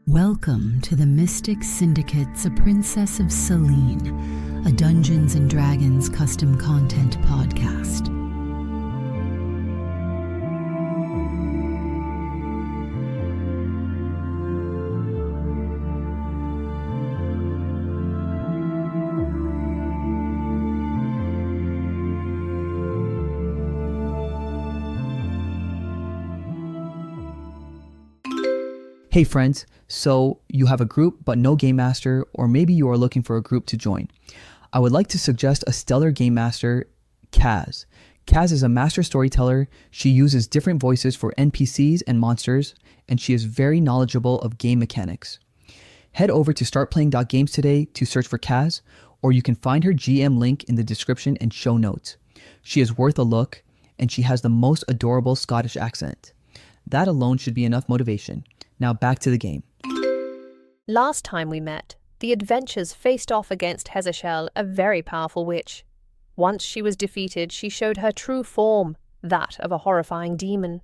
Welcome to the Mystic Syndicate's A Princess of Celene, a Dungeons & Dragons custom content podcast. Hey friends, so you have a group but no game master, or maybe you are looking for a group to join. I would like to suggest a stellar game master, Kaz. Kaz is a master storyteller. She uses different voices for NPCs and monsters, and she is very knowledgeable of game mechanics. Head over to startplaying.games today to search for Kaz, or you can find her GM link in the description and show notes. She is worth a look, and she has the most adorable Scottish accent. That alone should be enough motivation. Now back to the game. Last time we met, the adventurers faced off against Hezashel, a very powerful witch. Once she was defeated, she showed her true form, that of a horrifying demon.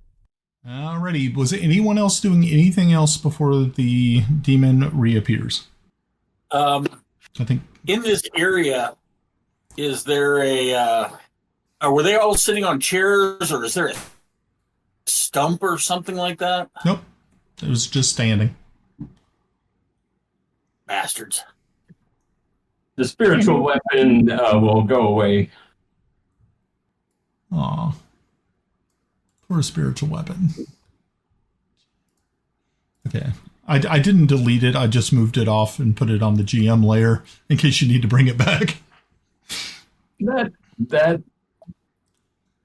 Alrighty, was anyone else doing anything else before the demon reappears? I think in this area, is there were they all sitting on chairs, or is there a stump or something like that? Nope. It was just standing. Bastards. The spiritual weapon will go away. Aw. Poor spiritual weapon. Okay. I didn't delete it. I just moved it off and put it on the GM layer in case you need to bring it back. That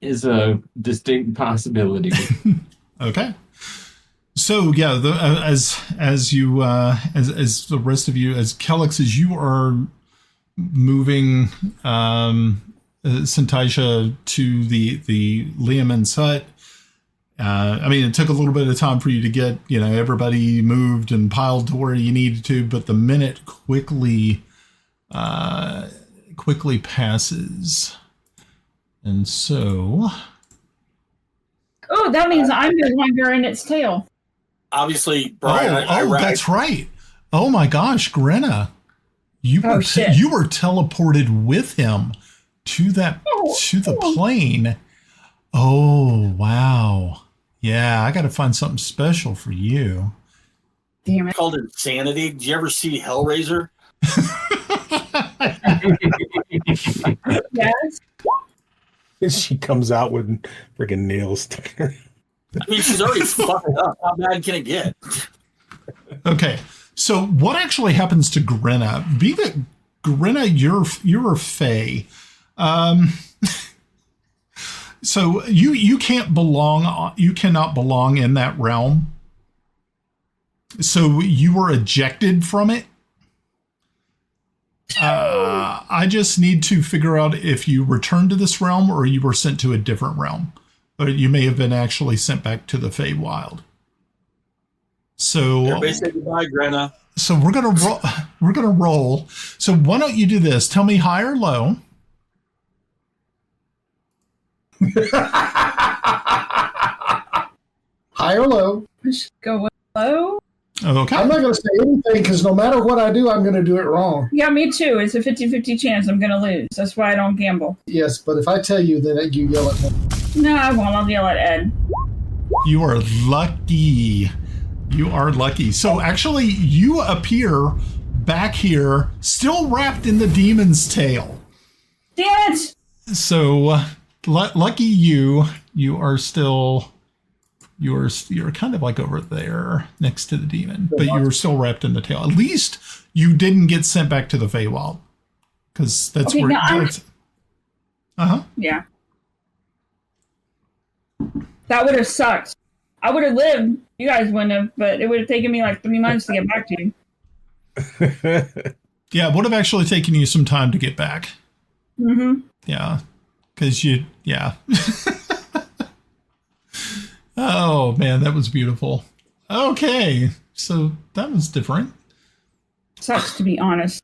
is a distinct possibility. Okay. So yeah, as the rest of you, as Kelex, as you are moving Santaisha to the Leomund's hut, I mean, it took a little bit of time for you to get everybody moved and piled to where you needed to, but the minute quickly passes, and so. Oh, that means I'm the one bearing its tail. Obviously, Brian. That's right. Oh my gosh, Grenna, you were teleported with him to the plane. Oh wow, yeah. I got to find something special for you. Damn it! It's called insanity. Did you ever see Hellraiser? Yes. She comes out with freaking nails stuck in her. I mean, she's already fucked up. How bad can it get? Okay, so what actually happens to Grenna? Be that Grenna, you're a fae. So you cannot belong in that realm. So you were ejected from it. I just need to figure out if you returned to this realm or you were sent to a different realm. Or you may have been actually sent back to the Feywild. So everybody say goodbye, Grenna. So we're gonna roll. So why don't you do this? Tell me high or low. High or low? I should go with low. Okay. I'm not going to say anything because no matter what I do, I'm going to do it wrong. Yeah, me too. It's a 50-50 chance I'm going to lose. That's why I don't gamble. Yes, but if I tell you, then you yell at me. No, I won't. I'll yell at Ed. You are lucky. You are lucky. So actually, you appear back here, still wrapped in the demon's tail. Damn it! So lucky you. You are still. You're kind of like over there next to the demon, but you were still wrapped in the tail. At least you didn't get sent back to the Feywild, because that's okay, where. Yeah. That would have sucked. I would have lived. You guys wouldn't have, but it would have taken me like 3 months to get back to you. Yeah, it would have actually taken you some time to get back. Mm-hmm. Yeah, because yeah. Oh, man, that was beautiful. Okay, so that was different. Sucks, to be honest.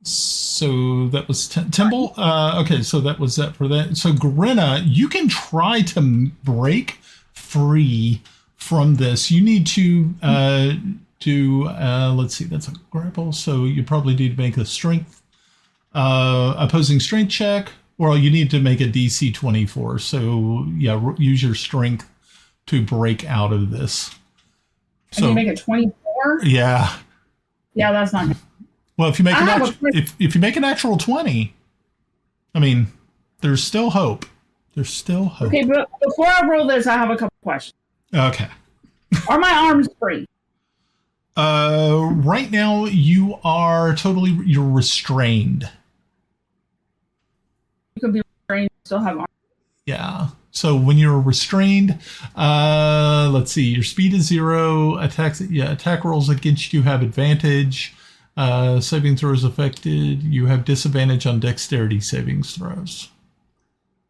So that was Timble. Okay, so that was that for that. So Grenna, you can try to break free from this. You need to do, let's see, that's a grapple. So you probably need to make a strength, opposing strength check, or you need to make a DC 24. So yeah, use your strength to break out of this. So you make a 24? Yeah. Yeah, that's not good. Well, if you make if you make a natural 20, I mean, there's still hope. There's still hope. Okay, but before I roll this, I have a couple questions. Okay. Are my arms free? Right now you are you're restrained. You can be restrained, still have arms. Yeah. So when you're restrained, let's see, your speed is 0. Attack rolls against you have advantage. Saving throws affected. You have disadvantage on dexterity savings throws.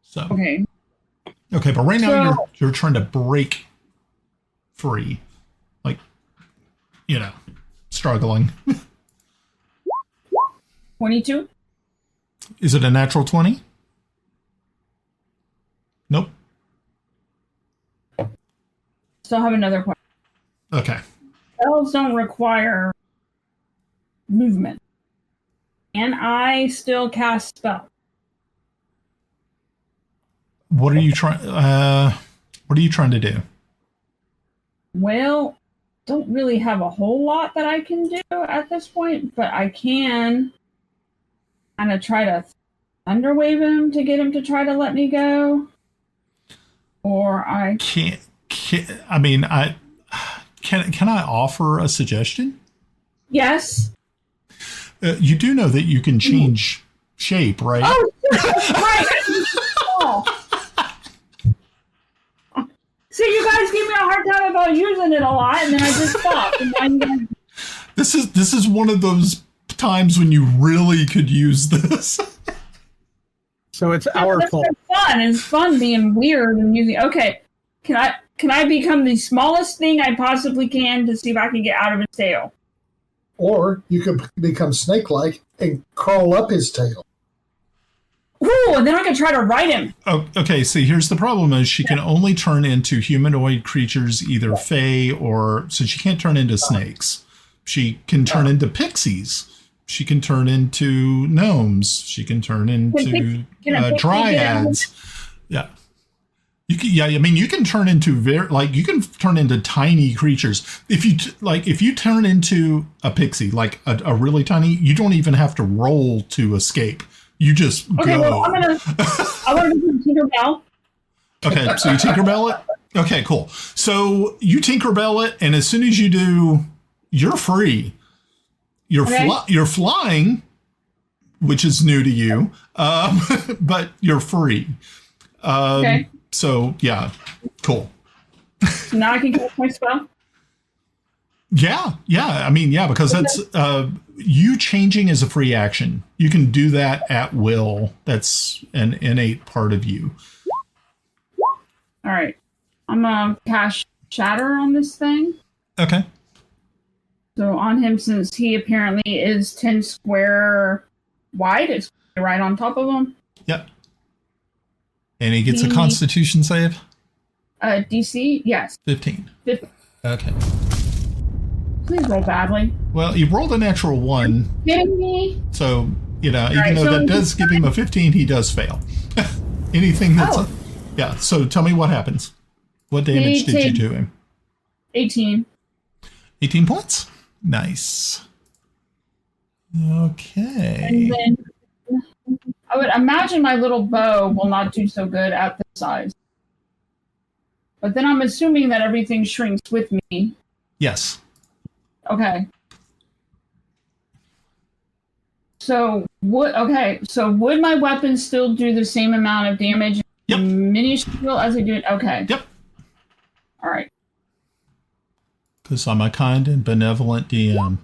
So okay, but right now you're trying to break free, like, you know, struggling. 22. Is it a natural 20? Nope. Still have another question. Okay. Spells don't require movement. Can I still cast spells? What are you trying to do? Well, don't really have a whole lot that I can do at this point, but I can kind of try to thunderwave him to get him to try to let me go. Or I can I offer a suggestion? Yes. You do know that you can change shape, right? Oh, right. Oh. See, you guys give me a hard time about using it a lot, and then I just stopped. And This is one of those times when you really could use this. So it's our fault. Fun. It's fun being weird and using. Okay, can I become the smallest thing I possibly can to see if I can get out of his tail? Or you could become snake-like and crawl up his tail. Ooh, and then I can try to ride him. Oh, okay, see, here's the problem is she can only turn into humanoid creatures, either fae or... So she can't turn into snakes. She can turn into pixies. She can turn into gnomes. She can turn into dryads. Yeah. You can turn into you can turn into tiny creatures. If you turn into a pixie, like a really tiny, you don't even have to roll to escape. You just go. Well, I want to do Tinkerbell. Okay, so you Tinkerbell it? Okay, cool. So you Tinkerbell it, and as soon as you do, you're free. You're flying, which is new to you, but you're free. Okay. So, yeah, cool. So now I can cast my spell? Yeah. I mean, yeah, because that's you changing is a free action. You can do that at will. That's an innate part of you. All right. I'm going to cast Shatter on this thing. Okay. So on him, since he apparently is 10 square wide, it's right on top of him. Yep. And he gets a Constitution save? DC? Yes. 15. 15. Okay. Please roll badly. Well, you rolled a natural 1. Kidding me? So, even though that does give him a 15, he does fail. Anything that's... Yeah, so tell me what happens. What damage did you do him? 18. 18 points? Nice. Okay. And then I would imagine my little bow will not do so good at this size. But then I'm assuming that everything shrinks with me. Yes. Okay. So would my weapon still do the same amount of damage in mini shield as I do it? Okay. Yep. All right. Because I'm a kind and benevolent DM.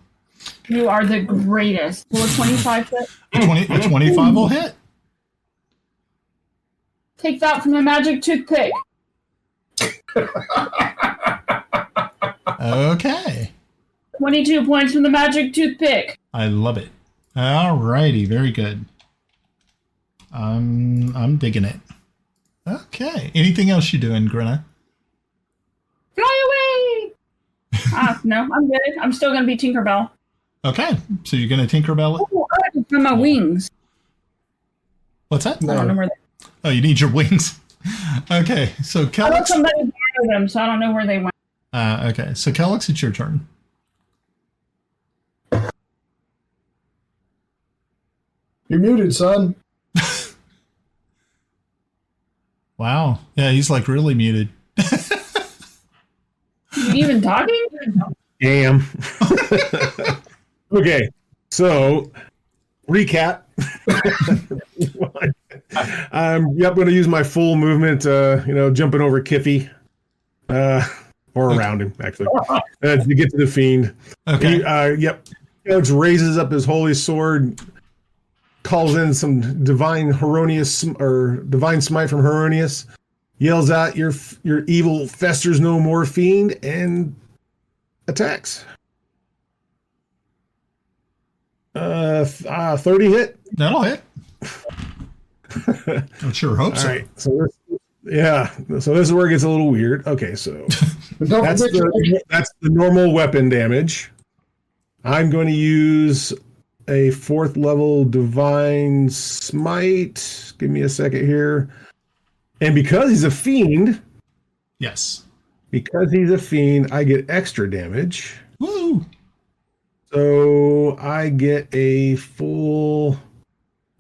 You are the greatest. Will a 25 hit? A 25 will hit. Take that from the magic toothpick. Okay. 22 points from the magic toothpick. I love it. All righty, very good. I'm digging it. Okay. Anything else you doing, Grenna? Fly No, I'm good. I'm still going to be Tinkerbell. Okay, so you're going to Tinkerbell it? Oh, I have to find my wings. What's that? I don't know where they Oh, you need your wings. Okay, so I let Kelex. somebody borrow them, so I don't know where they went. Okay, so Kelex, it's your turn. You're muted, son. Wow. Yeah, he's like really muted. You even talking? Damn. Okay, so recap. I'm going to use my full movement, jumping over Kiffi, or around him, actually, to get to the fiend. Okay. Kelex raises up his holy sword, calls in some divine Heironious or divine smite from Heironious, yells out, "Your evil festers no more, fiend," and attacks. 30 hit. That'll hit. I sure hope so. All right. So this is where it gets a little weird. Okay, so that's the normal weapon damage. I'm going to use a 4th level divine smite. Give me a second here. And because he's a fiend, Yes. because he's a fiend, I get extra damage. Woo! So I get a full.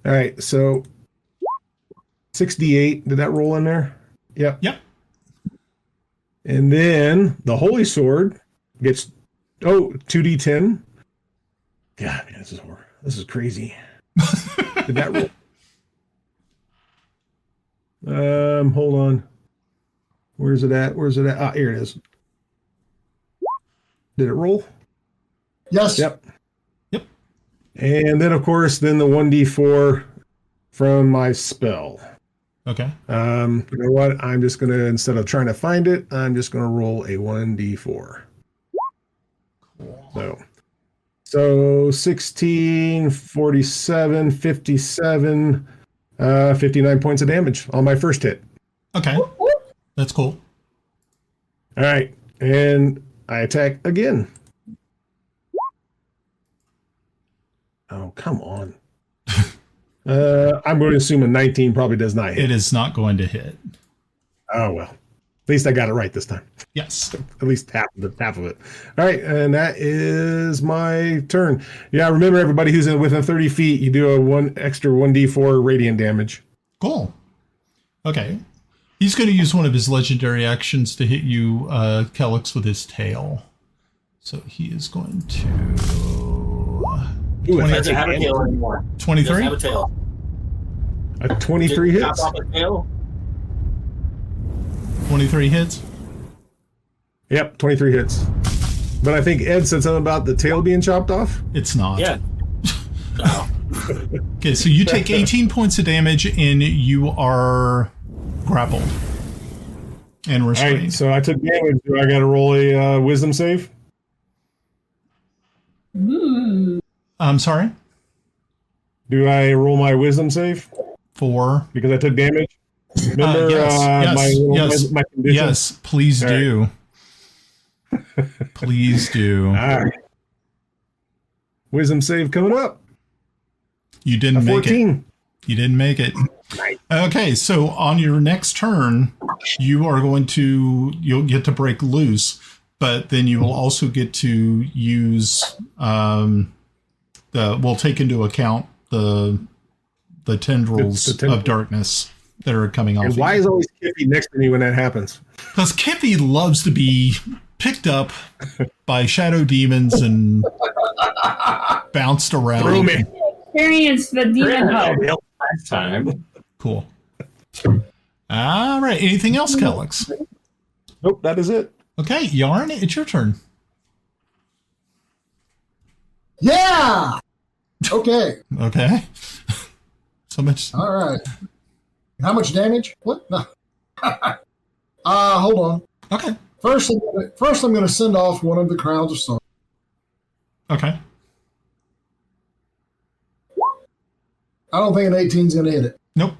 All right, so 68. Did that roll in there? Yep. Yep. And then the holy sword gets 2d10. God, man, this is horror. This is crazy. Did that roll? Hold on. Where's it at? Ah, here it is. Did it roll? Yes. Yep. And then, of course, the 1d4 from my spell. Okay. You know what? I'm just going to, instead of trying to find it, I'm just going to roll a 1d4. So 16, 47, 57, 59 points of damage on my first hit. Okay. That's cool. All right. And I attack again. Oh, come on. I'm going to assume a 19 probably does not hit. It is not going to hit. Oh, well. At least I got it right this time. Yes. At least half of it. All right, and that is my turn. Yeah, remember, everybody who's within 30 feet, you do a extra 1d4 radiant damage. Cool. Okay. He's going to use one of his legendary actions to hit you, Kelex, with his tail. So he is going to... Ooh, It doesn't have a tail anymore. 23? It doesn't have a tail. A 23 Did it hits? chop off a tail? 23 hits? Yep, 23 hits. But I think Ed said something about the tail being chopped off. It's not. Yeah. No. Okay, so you take 18 points of damage and you are grappled and All restrained. right, so I took damage. Do I got to roll a wisdom save? I'm sorry? Do I roll my wisdom save? For? Because I took damage? Remember yes, my condition? Yes, please All do. Please do. All right. Wisdom save coming up. You didn't make 14. it. You didn't make it. Okay, so on your next turn, you'll get to break loose, but then you will also get to use we'll take into account the tendrils of darkness that are coming off. And why is always Kiffi next to me when that happens? Because Kiffi loves to be picked up by shadow demons and bounced around. Throw me. Experience the demon hug. Last time. Cool. All right. Anything else, Kelex? Nope, that is it. Okay, Yarn, it's your turn. Yeah. Okay. Okay. So much. All right. How much damage? What? No. Hold on. Okay. First, I'm going to send off one of the crowns of stars. Okay. I don't think an 18 is going to hit it. Nope.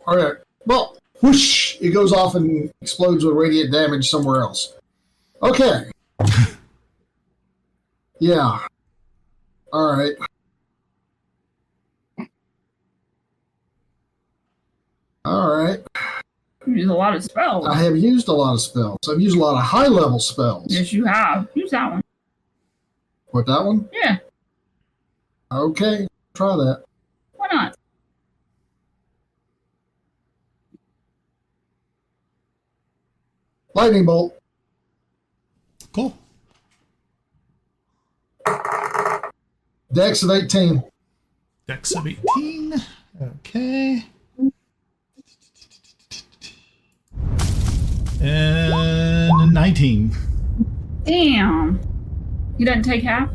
All right. Well, whoosh! It goes off and explodes with radiant damage somewhere else. Okay. Yeah. All right. All right. You use a lot of spells. I have used a lot of spells. I've used a lot of high-level spells. Yes, you have. Use that one. What, that one? Yeah. Okay. Try that. Why not? Lightning bolt. Cool. Dex of 18. Dex of 18. Okay. And 19. Damn. You didn't take half?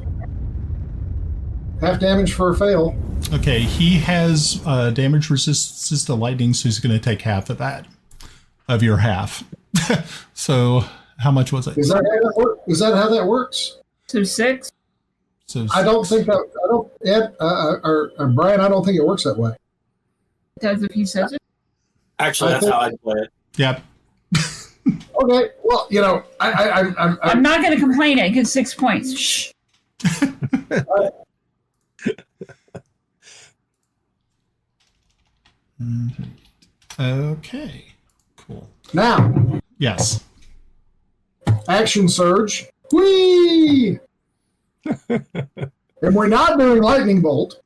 Half damage for a fail. Okay, he has damage resistance to lightning, so he's going to take half of that, of your half. So, how much was it? Is that how that works? Is that how that works? So 6? So I don't think that. I don't. Ed or Brian, I don't think it works that way. It does if he says it. Actually, that's how I play it. Yep. Okay. Well, you know, I'm not going to complain. I get 6 points. Shh. Okay. Cool. Now, Yes. action surge. Whee! And we're not doing lightning bolt.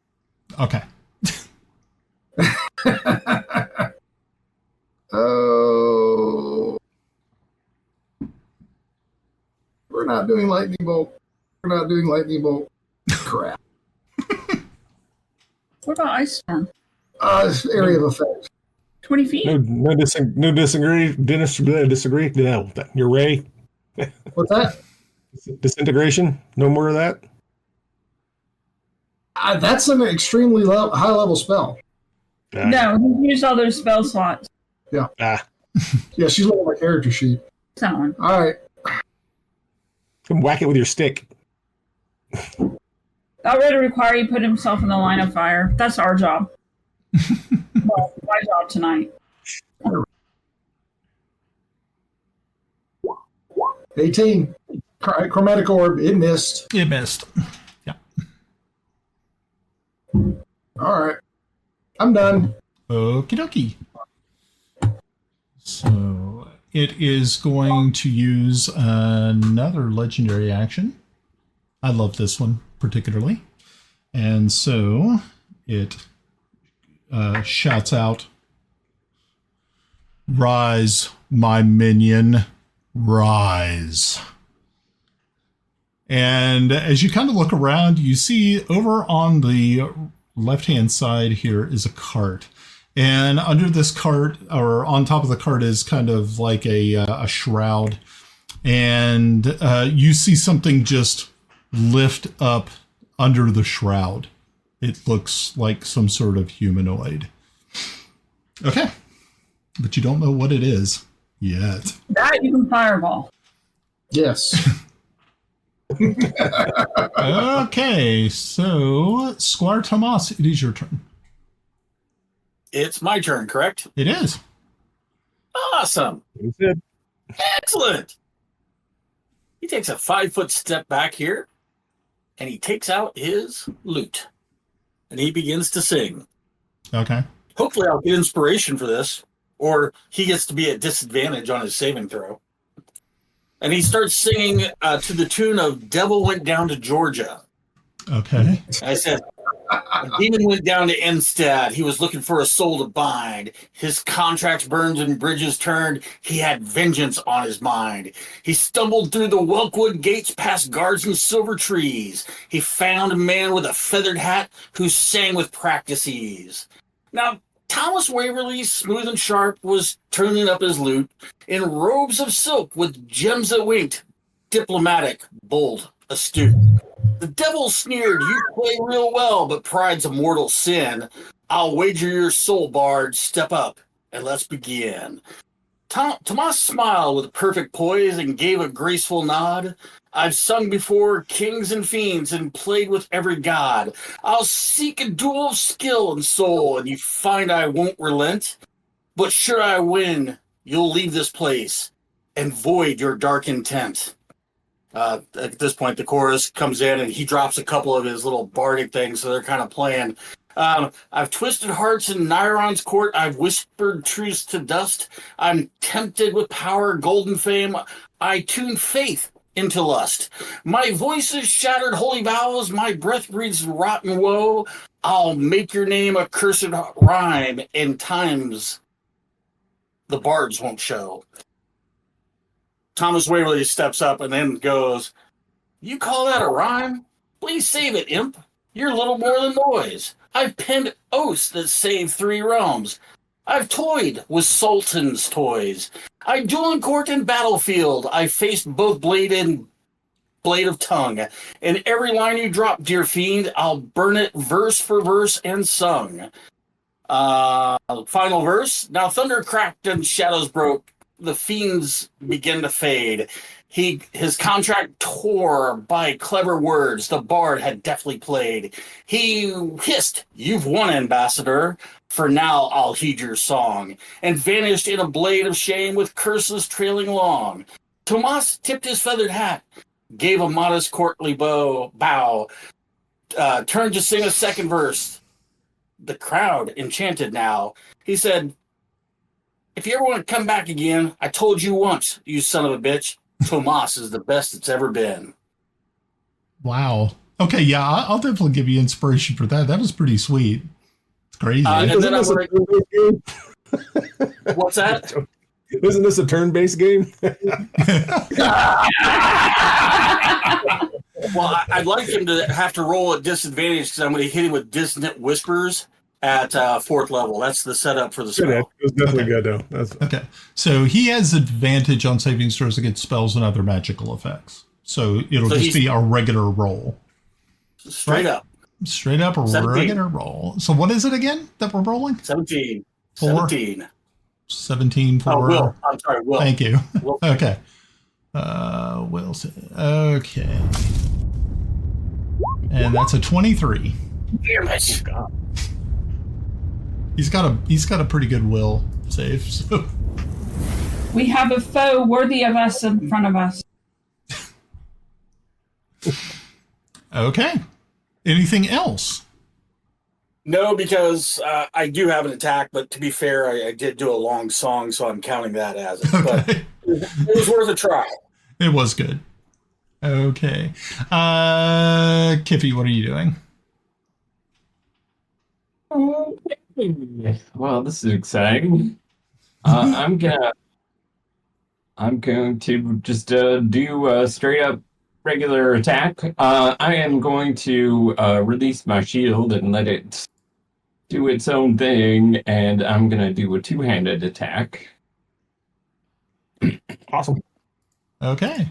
Okay. Oh. We're not doing lightning bolt. We're not doing lightning bolt. Crap. What about Ice Storm? Area of effect. 20 feet? No disagree. Disagree. No, you're Ray. What's that? Disintegration. No more of that. That's an extremely high level spell. No, he used all those spell slots. Yeah. Yeah, she's looking at my character sheet. That one. All right. Come whack it with your stick. That would require you put himself in the line of fire. That's our job. Well, my job tonight. 18. Chromatic orb. It missed. It missed. Yeah. All right. I'm done. Okie dokie. So it is going to use another legendary action. I love this one particularly. And so it shouts out, "Rise, my minion, rise." And as you kind of look around, you see over on the left-hand side here is a cart. And under this cart, or on top of the cart, is kind of like a shroud. And you see something just lift up under the shroud. It looks like some sort of humanoid. Okay. But you don't know what it is yet. That you can fireball. Yes. Okay, so Squire Tomas, it is your turn. It's my turn, correct? It is. Awesome. Excellent. He takes a 5-foot step back here, and he takes out his lute, and he begins to sing. Okay. Hopefully I'll get inspiration for this, or he gets to be at disadvantage on his saving throw. And he starts singing to the tune of "Devil Went Down to Georgia." Okay. I said, "A demon went down to Enstad. He was looking for a soul to bind. His contracts burned and bridges turned. He had vengeance on his mind. He stumbled through the Welkwood gates past guards and silver trees. He found a man with a feathered hat who sang with practice ease." Now, Thomas Waverly, smooth and sharp, was tuning up his lute in robes of silk with gems that winked, diplomatic, bold, astute. The devil sneered, "You play real well, but pride's a mortal sin. I'll wager your soul, bard. Step up and let's begin." Tomas smiled with perfect poise and gave a graceful nod. "I've sung before kings and fiends and played with every god. I'll seek a duel of skill and soul, and you find I won't relent. But sure I win, you'll leave this place and void your dark intent." At this point, the chorus comes in and he drops a couple of his little bardic things, so they're kind of playing. I've twisted hearts in Nairon's court. I've whispered truths to dust. I'm tempted with power, golden fame. I tune faith into lust. My voice has shattered holy vows. My breath breathes rotten woe. I'll make your name a cursed rhyme in times the bards won't show. Thomas Waverly steps up and then goes, "You call that a rhyme? Please save it, imp. You're little more than noise. I've penned oaths that save 3 realms. I've toyed with Sultan's toys. I duel in court and battlefield. I faced both blade and blade of tongue. In every line you drop, dear fiend, I'll burn it verse for verse and sung." Final verse. Now thunder cracked and shadows broke. The fiends begin to fade. His contract tore by clever words the bard had deftly played. He hissed, "You've won, ambassador. For now I'll heed your song," and vanished in a blade of shame with curses trailing long. Tomas tipped his feathered hat, gave a modest courtly bow, turned to sing a second verse. The crowd enchanted now. He said, "If you ever want to come back again, I told you once, you son of a bitch, Tomas is the best it's ever been." Wow. Okay, yeah, I'll definitely give you inspiration for that. That was pretty sweet. It's crazy. And then what's that? Isn't this a turn-based game? Well, I'd like him to have to roll at disadvantage because I'm going to hit him with dissonant whispers at 4th level. That's the setup for the spell. It was definitely good, though. Okay. So he has advantage on saving throws against spells and other magical effects. So it'll just be a regular roll. Straight up. Straight up a 17. regular roll. So what is it again that we're rolling? 17. 4? 17. 17 for... Oh, Will. I'm sorry, Will. Thank you. Will. Okay. Wilson. Okay. And that's a 23. Damn it. He's got a pretty good will save. So. We have a foe worthy of us in front of us. Okay. Anything else? No, because I do have an attack, but to be fair, I did do a long song, so I'm counting that as it. Okay. But it was worth a try. It was good. Okay. Kiffi, what are you doing? Well, this is exciting. I'm going to just do a straight up regular attack. I am going to release my shield and let it do its own thing, and I'm going to do a 2-handed attack. Awesome. Okay.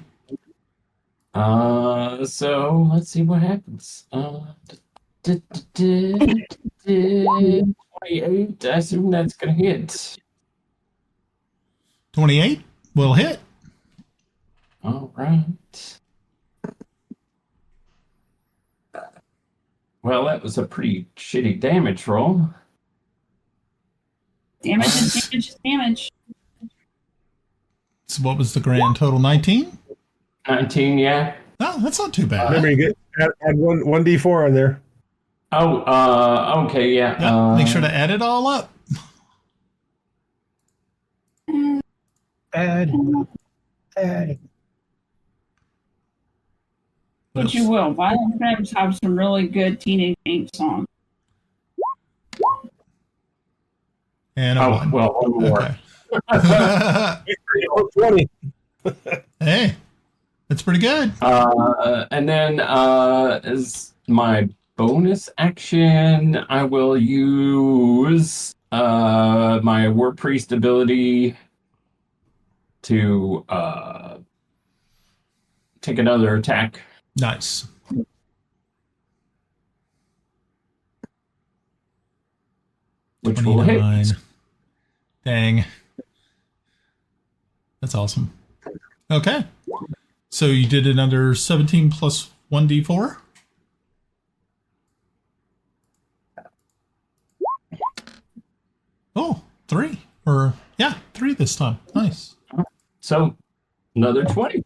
So let's see what happens. 28. I assume that's gonna hit. 28 will hit. All right. Well, that was a pretty shitty damage roll. Damage is damage is damage. So what was the grand total? 19? 19, yeah. Oh, that's not too bad. Remember, you get add one d4 on there. Oh, okay, yeah. Yeah, make sure to add it all up. Add. But you will. Violent Femmes have some really good teenage angst songs. And a 1. Well, one more. Okay. 20. Hey, that's pretty good. And then as my bonus action, I will use my War Priest ability to take another attack. Nice. Which will hit. Dang. That's awesome. Okay. So you did another 17 plus 1d4? Oh, 3. Or, yeah, 3 this time. Nice. So, another 20.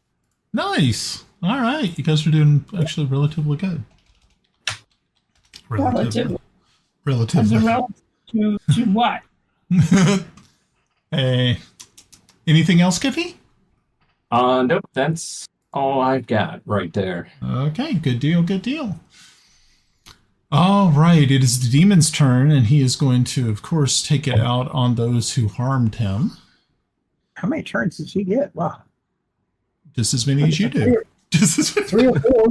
Nice. All right. You guys are doing actually relatively good. Relatively. Relatively. As a relative to what? Hey. Anything else, Kiffi? Nope, that's all I've got right there. Okay, good deal, good deal. All right, it is the demon's turn, and he is going to, of course, take it out on those who harmed him. How many turns does he get? Wow. Just as many as you do. Just as many. 3 or 4.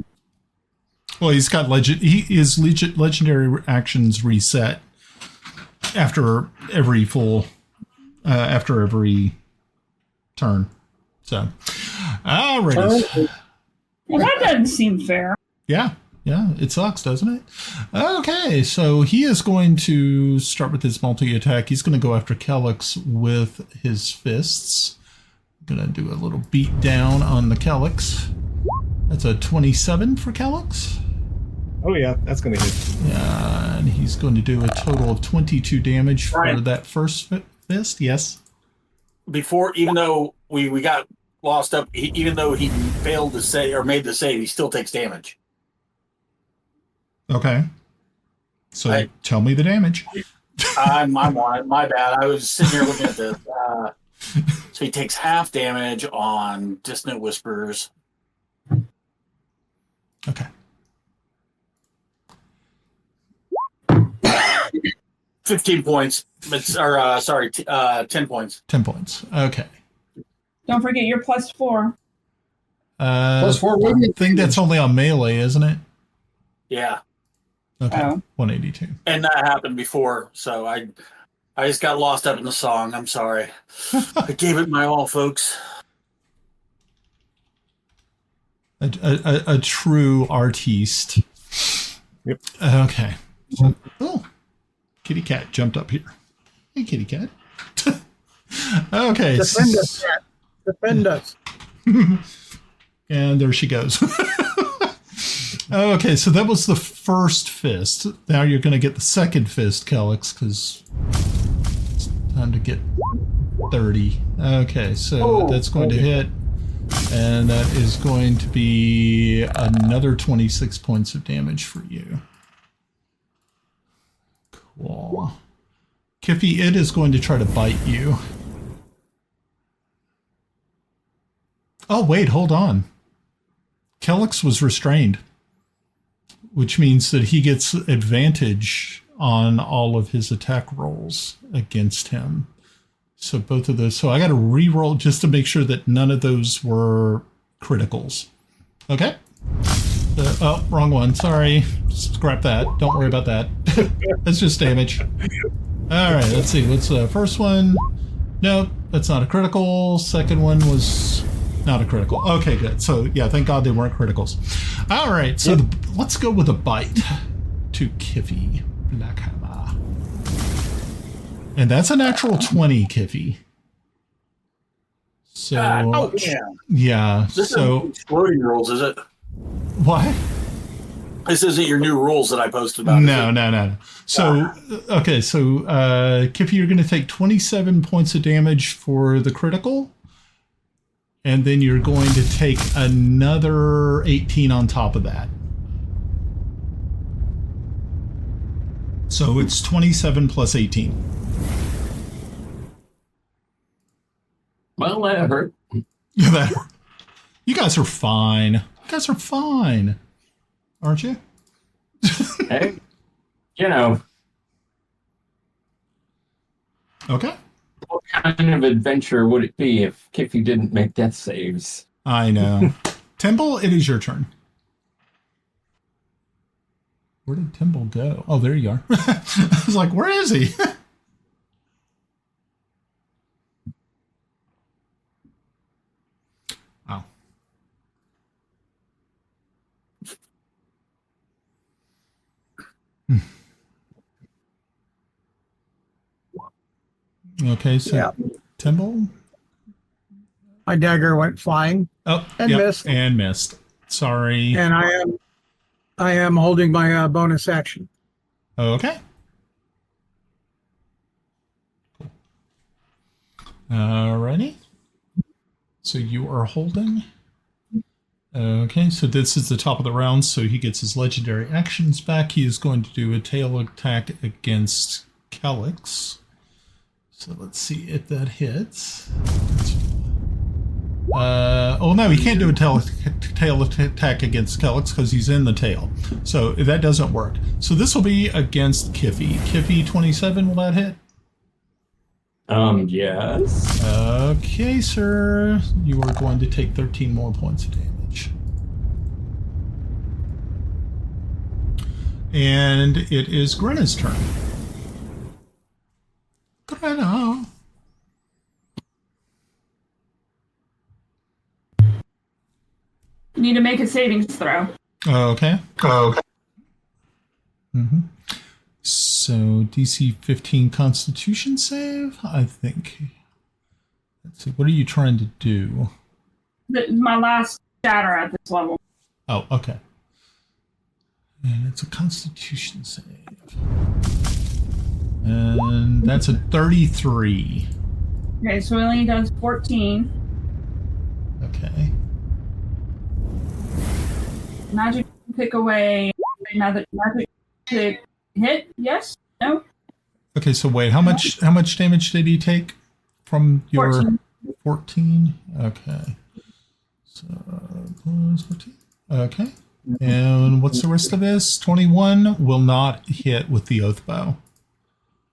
Well, he's got his legendary actions reset after every turn. So, alrighty. Well, that doesn't seem fair. Yeah, it sucks, doesn't it? Okay, so he is going to start with his multi-attack. He's going to go after Kelex with his fists. Going to do a little beat down on the Kelex. That's a 27 for Kelex. Oh yeah, that's going to hit. Yeah, and he's going to do a total of 22 damage for that first fist. Yes. Before, even though we got lost up, even though he failed to say or made the save, he still takes damage. Okay. So tell me the damage. I'm on it. My bad. I was sitting here looking at this. So he takes half damage on Dissonant Whispers. Okay. 15 points. 10 points. 10 points. Okay. Don't forget your +4. +4. I think that's only on melee, isn't it? Yeah. Okay. Oh. 182. And that happened before, so I just got lost up in the song. I'm sorry. I gave it my all, folks. A true artiste. Yep. Okay. So, kitty cat jumped up here. Hey, kitty cat. Okay. Defend us, cat. Defend us. And there she goes. Okay, so that was the first fist. Now you're going to get the second fist, Kelex, because it's time to get 30. Okay, so that's going to hit. And that is going to be another 26 points of damage for you. Cool. Kiffi, it is going to try to bite you. Oh, wait, hold on. Kelex was restrained, which means that he gets advantage on all of his attack rolls against him. So both of those. So I got to re-roll just to make sure that none of those were criticals. Okay. Oh, wrong one. Sorry. Scrap that. Don't worry about that. That's just damage. All right. Let's see. What's the first one? Nope. That's not a critical. Second one was not a critical. Okay, good. So yeah, thank God they weren't criticals. All right. So let's go with a bite to Kiffi. Blackhammer. And that's a natural 20, Kiffi. So, yeah. This isn't exploding rules, is it? What? This isn't your new rules that I posted about. No. So, okay. So, Kiffi, you're going to take 27 points of damage for the critical. And then you're going to take another 18 on top of that. So it's 27 plus 18. Well, that hurt. Yeah, that hurt. You guys are fine. You guys are fine. Aren't you? Hey, you know. Okay. What kind of adventure would it be if Kiffi didn't make death saves? I know. Timble, it is your turn. Where did Timble go? Oh, there you are. I was like, where is he? Oh. Okay, so Yeah. Timble? My dagger went flying. Oh, and missed. And missed. Sorry. And I am holding my bonus action. Okay. Cool. Alrighty. So you are holding. Okay, so this is the top of the round, so he gets his legendary actions back. He is going to do a tail attack against Kelex. So let's see if that hits. Oh no, he can't do a tail attack against Kelex because he's in the tail. So that doesn't work. So this will be against Kiffi. Kiffi 27, will that hit? Yes. Okay, sir. You are going to take 13 more points of damage. And it is Grenna's turn. Grenna. You need to make a savings throw. Okay. Okay. Mm-hmm. So DC 15 Constitution save, I think. Let's see. What are you trying to do? My last shatter at this level. Oh, okay. And it's a Constitution save. And that's a 33. Okay, so it only does 14. Okay. Magic pick away another magic pick hit. Yes? No? Okay, so wait, how much damage did he take from your 14? Okay. So plus 14. Okay. And what's the rest of this? 21 will not hit with the oath bow.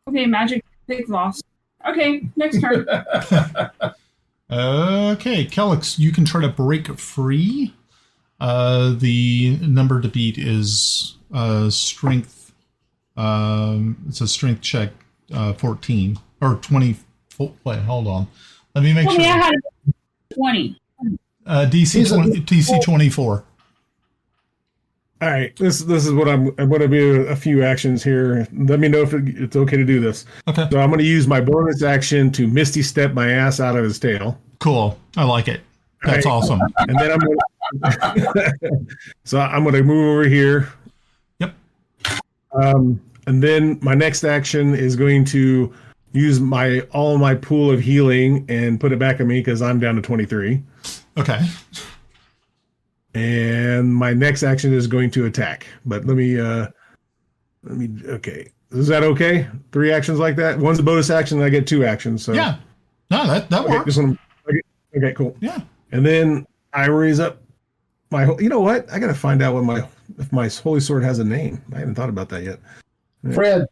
Okay, magic pick lost. Okay, next turn. Okay, Kelex, you can try to break free. The number to beat is strength. It's a strength check, 14 or 20. Wait, hold on. Let me make sure. I had 20. DC 24. All right, this is what I'm going to do. A few actions here. Let me know if it's okay to do this. Okay. So I'm going to use my bonus action to Misty Step my ass out of his tail. Cool. I like it. That's awesome. And then I'm going to move over here. Yep. And then my next action is going to use all my pool of healing and put it back on me because I'm down to 23. Okay. And my next action is going to attack. But let me okay. Is that okay? 3 actions like that? One's a bonus action and I get 2 actions. So yeah. No, that works. This one, okay, cool. Yeah. And then I raise up my, you know what? I got to find out if my holy sword has a name. I haven't thought about that yet. Fred.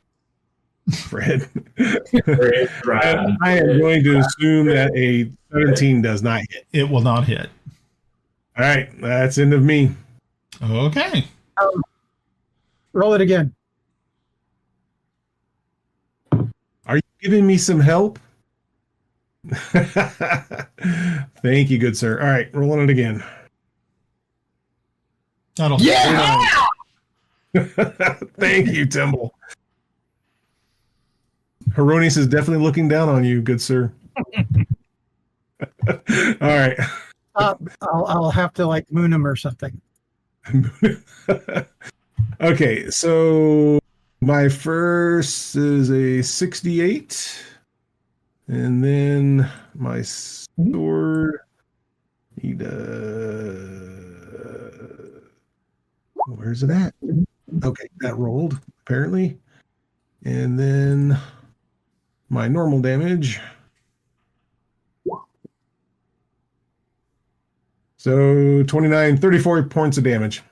I am going to assume that a 17 does not hit. It will not hit. All right, that's end of me. Okay. Roll it again. Are you giving me some help? Thank you, good sir. All right, rolling it again. Yeah! Thank you, Timble. Heironious is definitely looking down on you, good sir. All right. I'll have to moon him or something. Okay, so my first is a 68. And then my sword, where's it at? Okay, that rolled, apparently. And then my normal damage. So 29, 34 points of damage.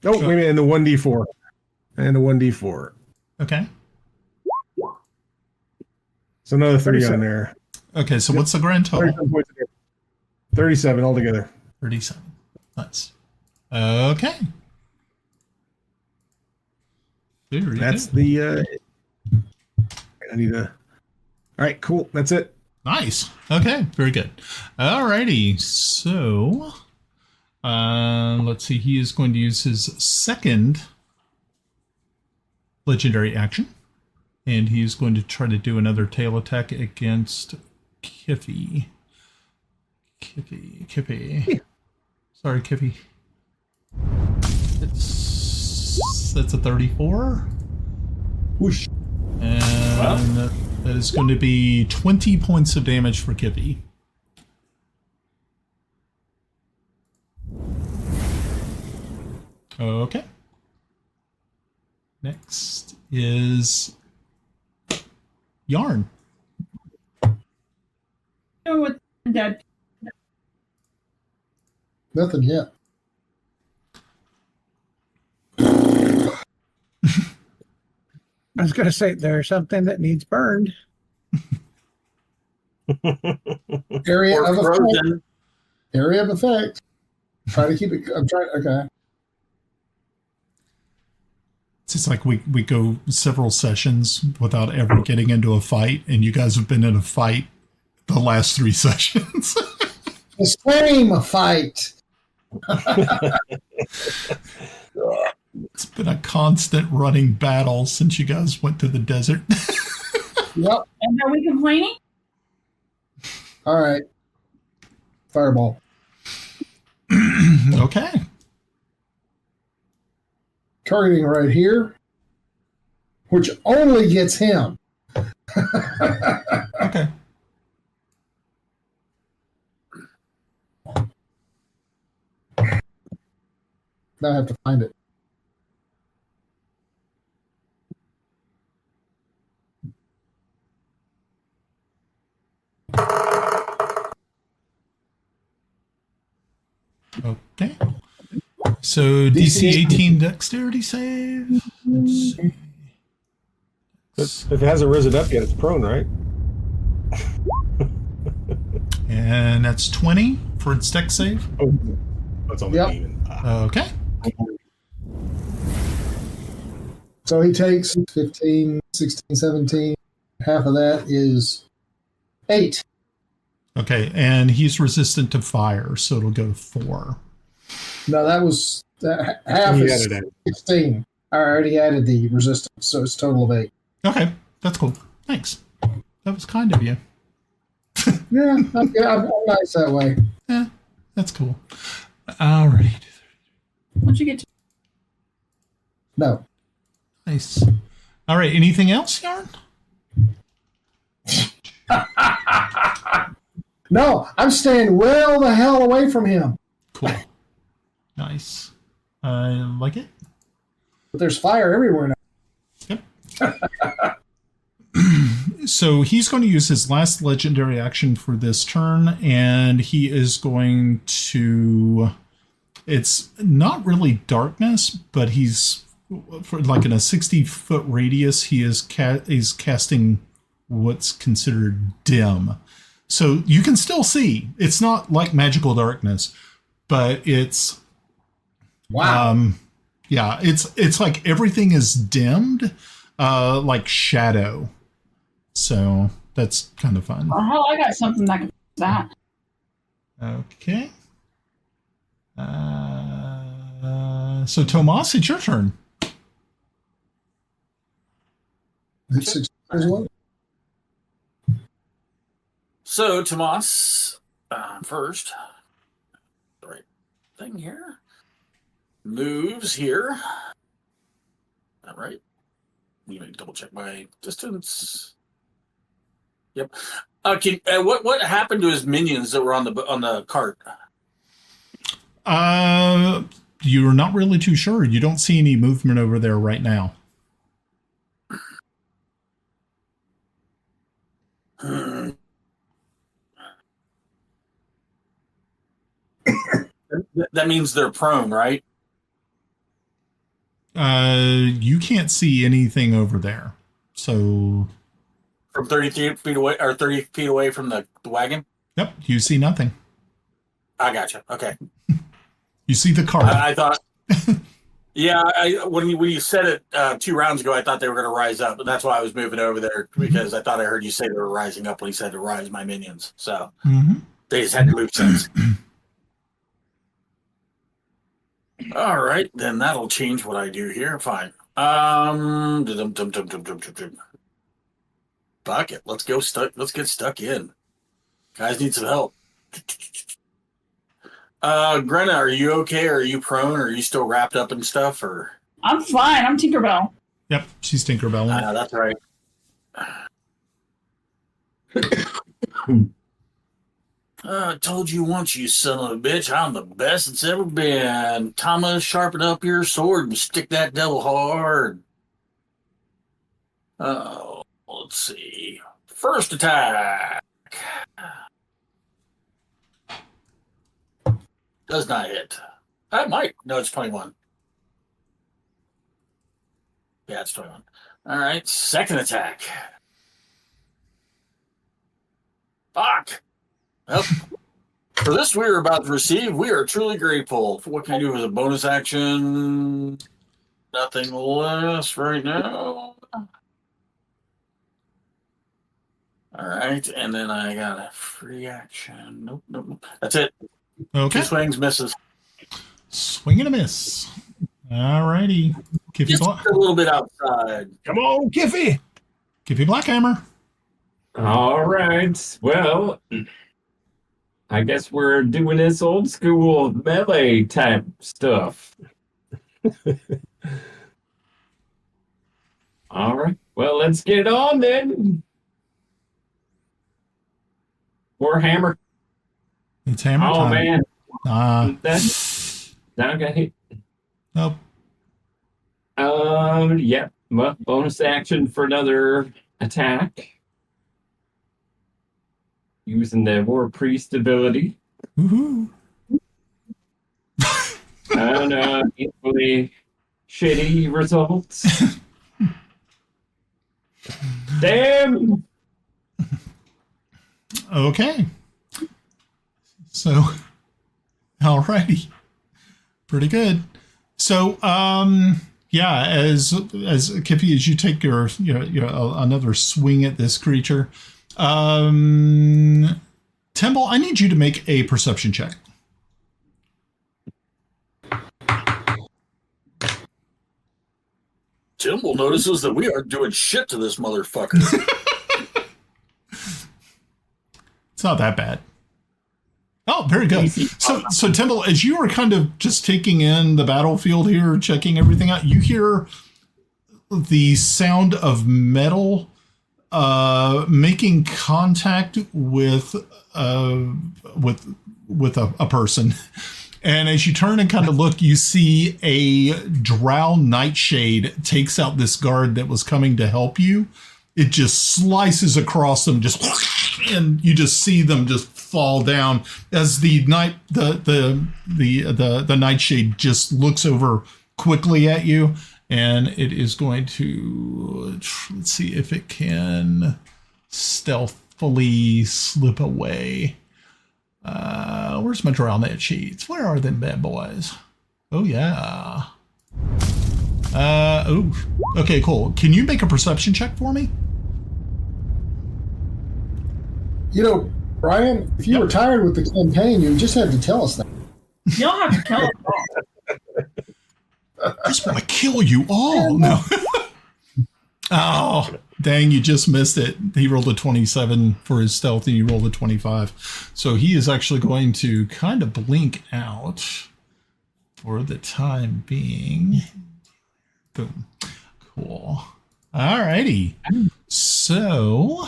Oh, wait a minute, and the 1d4. And the 1d4. Okay. So another 3 on there. Okay, so what's the grand total? 37 altogether. 37. Nice. Okay. That's the I need a. All right, cool. That's it. Nice. Okay, very good. Alrighty, so let's see. He is going to use his second legendary action, and he's going to try to do another tail attack against Kiffi. Kiffi. Sorry, Kiffi. That's a 34. Whoosh. And that is going to be 20 points of damage for Kiffi. Okay. Next is Yarn. Oh, what's dead? Nothing yet. I was going to say there's something that needs burned. Area of effect. Frozen. Area of effect. Try to keep it. I'm trying. Okay. It's just like we go several sessions without ever getting into a fight, and you guys have been in a fight the last 3 sessions. The same fight. It's been a constant running battle since you guys went to the desert. Yep. And are we complaining? All right. Fireball. Okay. Targeting right here, which only gets him. Okay. Now I have to find it. Okay. So DC 18 dexterity save. Let's see. If it hasn't risen up yet, it's prone, right? And that's 20 for its dex save. Oh, that's on the Yep. demon. Okay. So he takes 15, 16, 17. Half of that is 8. Okay, and he's resistant to fire, so it'll go 4. No, that was half You is added 16. I already added the resistance, so it's a total of 8. Okay, that's cool. Thanks. That was kind of you. Yeah, I'm nice that way. Yeah, that's cool. All right. Once you get to No. Nice. All right, anything else, Yarn? No, I'm staying well the hell away from him. Cool. Nice. I like it. But there's fire everywhere now. Yep. So he's going to use his last legendary action for this turn, and he is going to... It's not really darkness, but he's... For like in a 60-foot radius, he is casting what's considered dim. So you can still see. It's not like magical darkness, but it's... Wow. Yeah, it's like everything is dimmed, like shadow. So that's kind of fun. oh, hell, I got something that can fix that. Okay. So Tomas, it's your turn. It's 6 as well. So, Tomas, first, the right thing here, moves here. All right. Let me double check my distance. Yep. What happened to his minions that were on the cart? You're not really too sure. You don't see any movement over there right now. That means they're prone, right? You can't see anything over there. So From 30 feet away, or 30 feet away from the wagon? Yep, you see nothing. I gotcha. Okay. You see the cart. I thought... Yeah, when you said it 2 rounds ago, I thought they were going to rise up, but that's why I was moving over there, because I thought I heard you say they were rising up when he said to rise my minions. So they just had to move since. All right, then that'll change what I do here. Fine. Fuck it. Let's get stuck in. Guys need some help. Grenna, are you okay? Or are you prone? Or are you still wrapped up in stuff? Or I'm fine. I'm Tinkerbell. Yep, she's Tinkerbell. That's right. I told you once, you son of a bitch, I'm the best it's ever been. Thomas, sharpen up your sword and stick that devil hard. Let's see. First attack. Does not hit. That might. No, it's 21. Yeah, it's 21. All right, second attack. Fuck. Well, for this we are about to receive, we are truly grateful. What can I do with a bonus action? Nothing less right now. All right, and then I got a free action. Nope. That's it. Okay. 2 swings, misses. Swing and a miss. All righty. Just a little bit outside. Come on, Kiffi. Kiffi Blackhammer. All right. Well, I guess we're doing this old school melee type stuff. All right. Well, let's get on then. Or hammer. It's hammer Oh, time. man. That's not gonna hit. Nope. Yeah. Well, bonus action for another attack. Using the War Priest ability. Woohoo. And equally shitty results. Damn! Okay. So, alrighty. Pretty good. So, yeah, as Kiffi, as you take your another swing at this creature, Timble, I need you to make a perception check. Timble notices that we aren't doing shit to this motherfucker. It's not that bad. Oh, very good. So Timble, as you are kind of just taking in the battlefield here, checking everything out, you hear the sound of metal making contact with a person. And as you turn and kind of look, you see a drow nightshade takes out this guard that was coming to help you. It just slices across them, and you just see them just fall down as the nightshade just looks over quickly at you, and it is going to let's see if it can stealthily slip away. Where's my drow net sheets? Where are them bad boys? Oh yeah. Okay, cool. Can you make a perception check for me? You know, Brian, if you were tired with the campaign, you just had to tell us that. You don't have to tell us all. I just want to kill you all. No. Oh, dang, you just missed it. He rolled a 27 for his stealth and you rolled a 25. So he is actually going to kind of blink out for the time being. Boom. Cool. All righty. So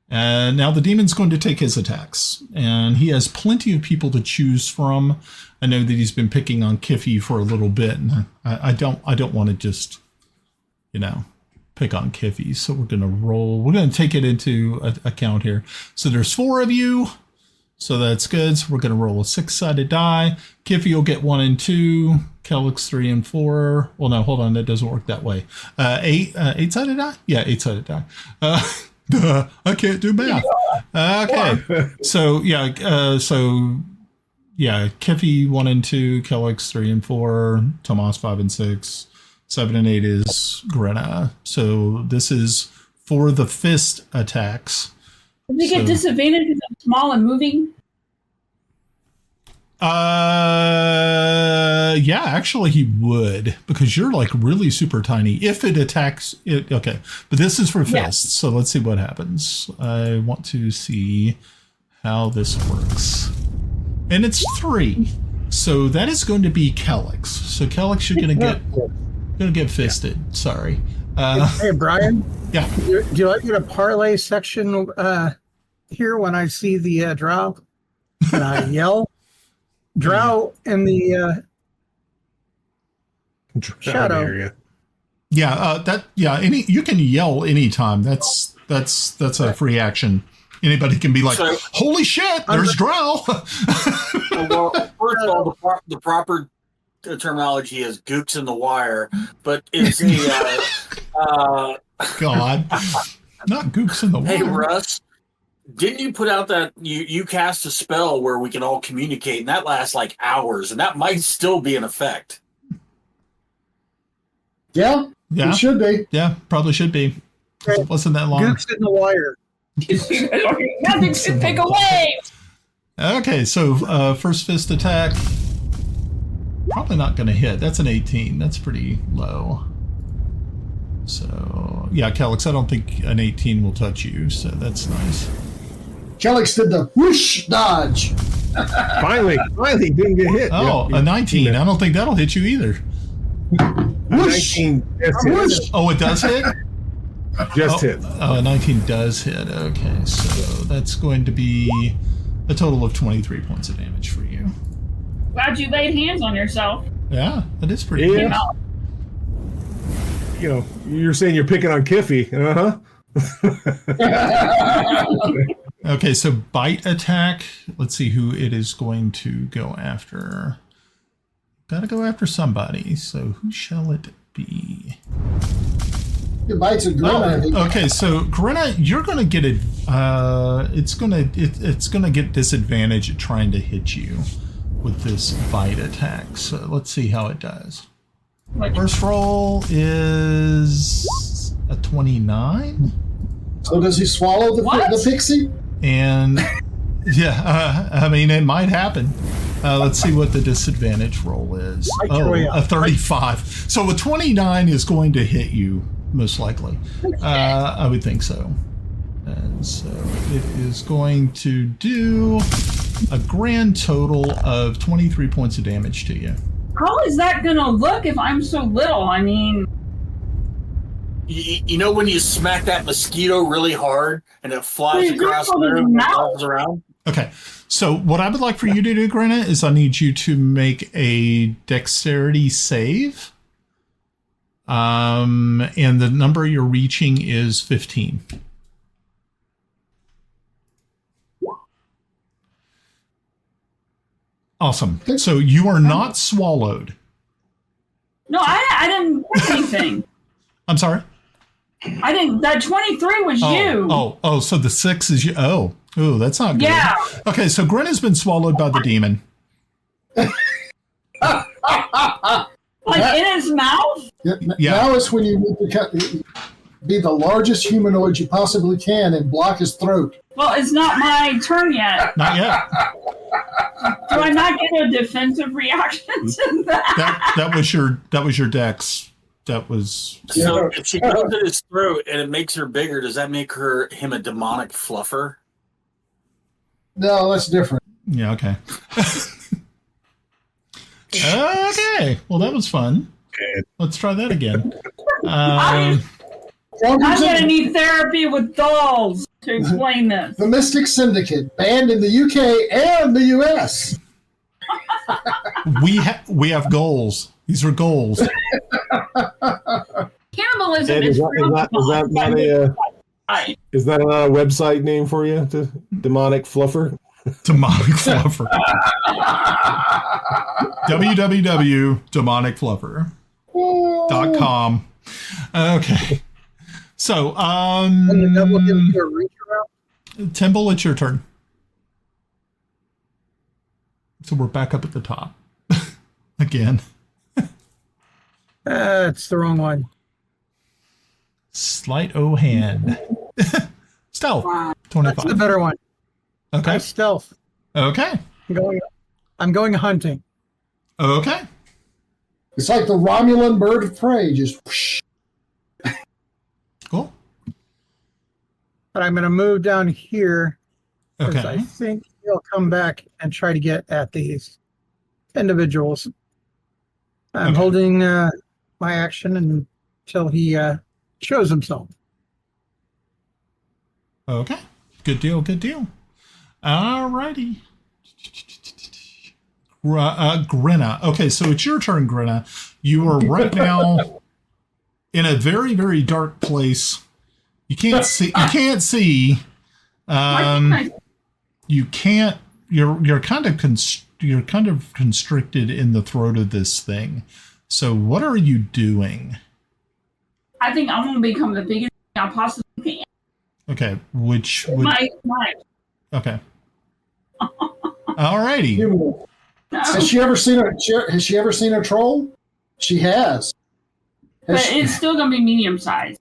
now the demon's going to take his attacks, and he has plenty of people to choose from. I know that he's been picking on Kiffi for a little bit, and I don't want to just, pick on Kiffi. So we're going to roll. We're going to take it into account here. So there's 4 of you. So that's good. So we're going to roll a 6-sided die. Kiffi will get 1 and 2. Kelex 3 and 4. Well, no, hold on. That doesn't work that way. 8-sided die? Yeah, 8-sided die. I can't do math. Okay. So Kiffi 1 and 2, Kelex 3 and 4, Tomas 5 and 6, 7 and 8 is Grenna. So this is for the fist attacks. Does he get disadvantage because I'm small and moving? Yeah, actually he would, because you're like really super tiny. If it attacks it, okay. But this is for fists, so let's see what happens. I want to see how this works. And it's 3. So that is going to be Kelex. So Kelex, you're gonna get fisted. Yeah. Sorry. Hey Brian. Yeah. Do you like me to parlay section here when I see the drow? Can I yell? Drow in the shadow area. You can yell anytime. That's a free action. Anybody can be like, "Holy shit, there's Drow." Well, first of all, the proper terminology is gooks in the wire, but it's God, not gooks in the wire. Hey, Russ, didn't you put out that you cast a spell where we can all communicate, and that lasts like hours, and that might still be in effect? Yeah, it should be. Yeah, probably should be. It wasn't that long. Gooks in the wire. Nothing to take away. Okay, so first fist attack. Probably not going to hit. That's an 18. That's pretty low. So, yeah, Kelex, I don't think an 18 will touch you, so that's nice. Kelex did the whoosh dodge. Finally, didn't get hit. Oh, a 19. I don't think that'll hit you either. Whoosh. 19 just hit. Oh, it does hit? Just hit. Oh, 19 does hit. Okay, so that's going to be a total of 23 points of damage for you. Glad you laid hands on yourself. Yeah, that is pretty good. You know, you're saying you're picking on Kiffi. Okay, so bite attack. Let's see who it is going to go after. Gotta go after somebody. So who shall it be? It bites a Grenna. Okay, so Grenna, you're gonna get it. It's gonna get disadvantage at trying to hit you with this bite attack. So let's see how it does. First roll is a 29. So does he swallow the pixie? And yeah, I mean, it might happen. Let's see what the disadvantage roll is. Oh, a 35. So a 29 is going to hit you, most likely. I would think so. And so it is going to do a grand total of 23 points of damage to you. How is that going to look if I'm so little? I mean... You know when you smack that mosquito really hard and it flies across the room and falls around? Okay, so what I would like for you to do, Grenna, is I need you to make a dexterity save. And the number you're reaching is 15. Awesome. So you are not swallowed. No, I didn't pick anything. I'm sorry? I didn't. That 23 was you. Oh, so the 6 is you. Oh, that's not good. Yeah. Okay, so Grenna's been swallowed by the demon. Like in his mouth? Yeah. Now is when you need to be the largest humanoid you possibly can and block his throat. Well, it's not my turn yet. Not yet. Do I not get a defensive reaction to that? That was your dex. That was. So if she goes at his throat and it makes her bigger, does that make him a demonic fluffer? No, that's different. Yeah. Okay. Okay. Well, that was fun. Let's try that again. I'm going to need therapy with dolls to explain this. The Mystic Syndicate, banned in the UK and the US. We have goals. These are goals. Cannibalism is that not a website name for you? Demonic Fluffer? Demonic Fluffer. www.demonicfluffer.com. Okay. So, Timble, it's your turn. So we're back up at the top. Again. It's the wrong one. Sleight o' hand. Stealth. 25. That's the better one. Okay. Stealth. Okay. I'm going hunting. Okay. It's like the Romulan bird of prey, just whoosh. Cool. But I'm going to move down here. Okay. I think he'll come back and try to get at these individuals. I'm holding my action until he shows himself. Okay. Good deal. All righty. Grenna. Okay, so it's your turn, Grenna. You are right now in a very, very dark place. You can't see. You can't see. You can't. You're kind of constricted in the throat of this thing. So what are you doing? I think I'm going to become the biggest I possibly can. Okay, which would... My. Okay. Alrighty. No. Has she ever seen a troll? She has. But it's still going to be medium sized.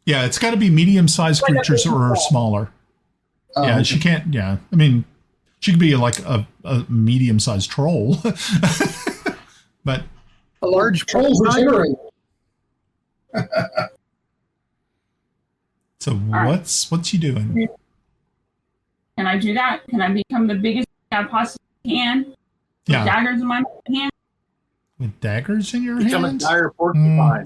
Yeah, it's got to be medium-sized creatures or smaller. Yeah, she can't... Yeah, I mean, she could be like a medium-sized troll. But... A large troll regenerating. So what's she doing? Can I do that? Can I become the biggest I possibly can? With daggers in my hand? With daggers in your Become hands? a dire porcupine.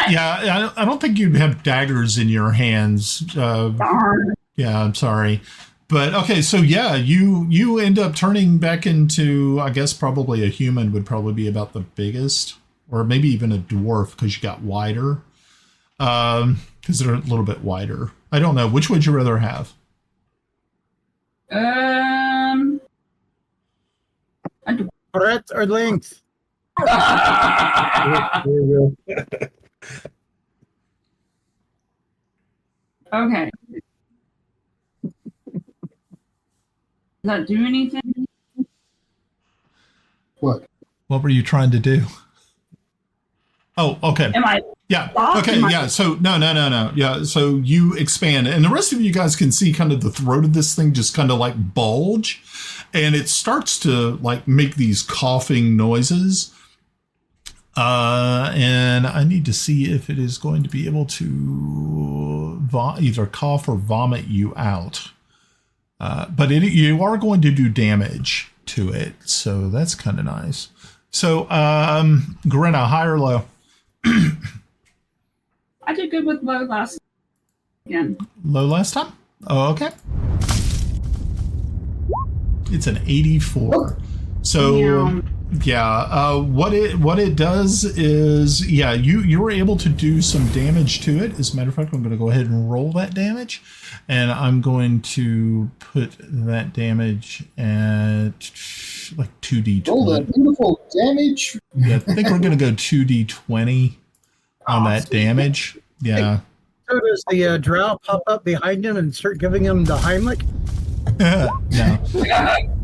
Yeah, I don't think you'd have daggers in your hands. Darn. Yeah, I'm sorry. But okay, so yeah, you end up turning back into, I guess probably a human would probably be about the biggest, or maybe even a dwarf because you got wider. Because they're a little bit wider. I don't know. Which would you rather have? Breadth or length? Okay. Does that do anything? What? What were you trying to do? Oh, okay. Am I? Yeah. Okay. Yeah. So no. Yeah. So you expand, and the rest of you guys can see kind of the throat of this thing just kind of like bulge, and it starts to like make these coughing noises. And I need to see if it is going to be able to either cough or vomit you out. But you are going to do damage to it, so that's kind of nice. So, Grenna, high or low? I did good with low last again. Low last time? Oh, okay. It's an 84. So, yeah, what it does is, yeah, you were able to do some damage to it. As a matter of fact, I'm going to go ahead and roll that damage, and I'm going to put that damage at like 2d20. Roll that beautiful damage. Yeah, I think we're going to go 2d20 on that damage. Yeah. So does the drow pop up behind him and start giving him the Heimlich? No.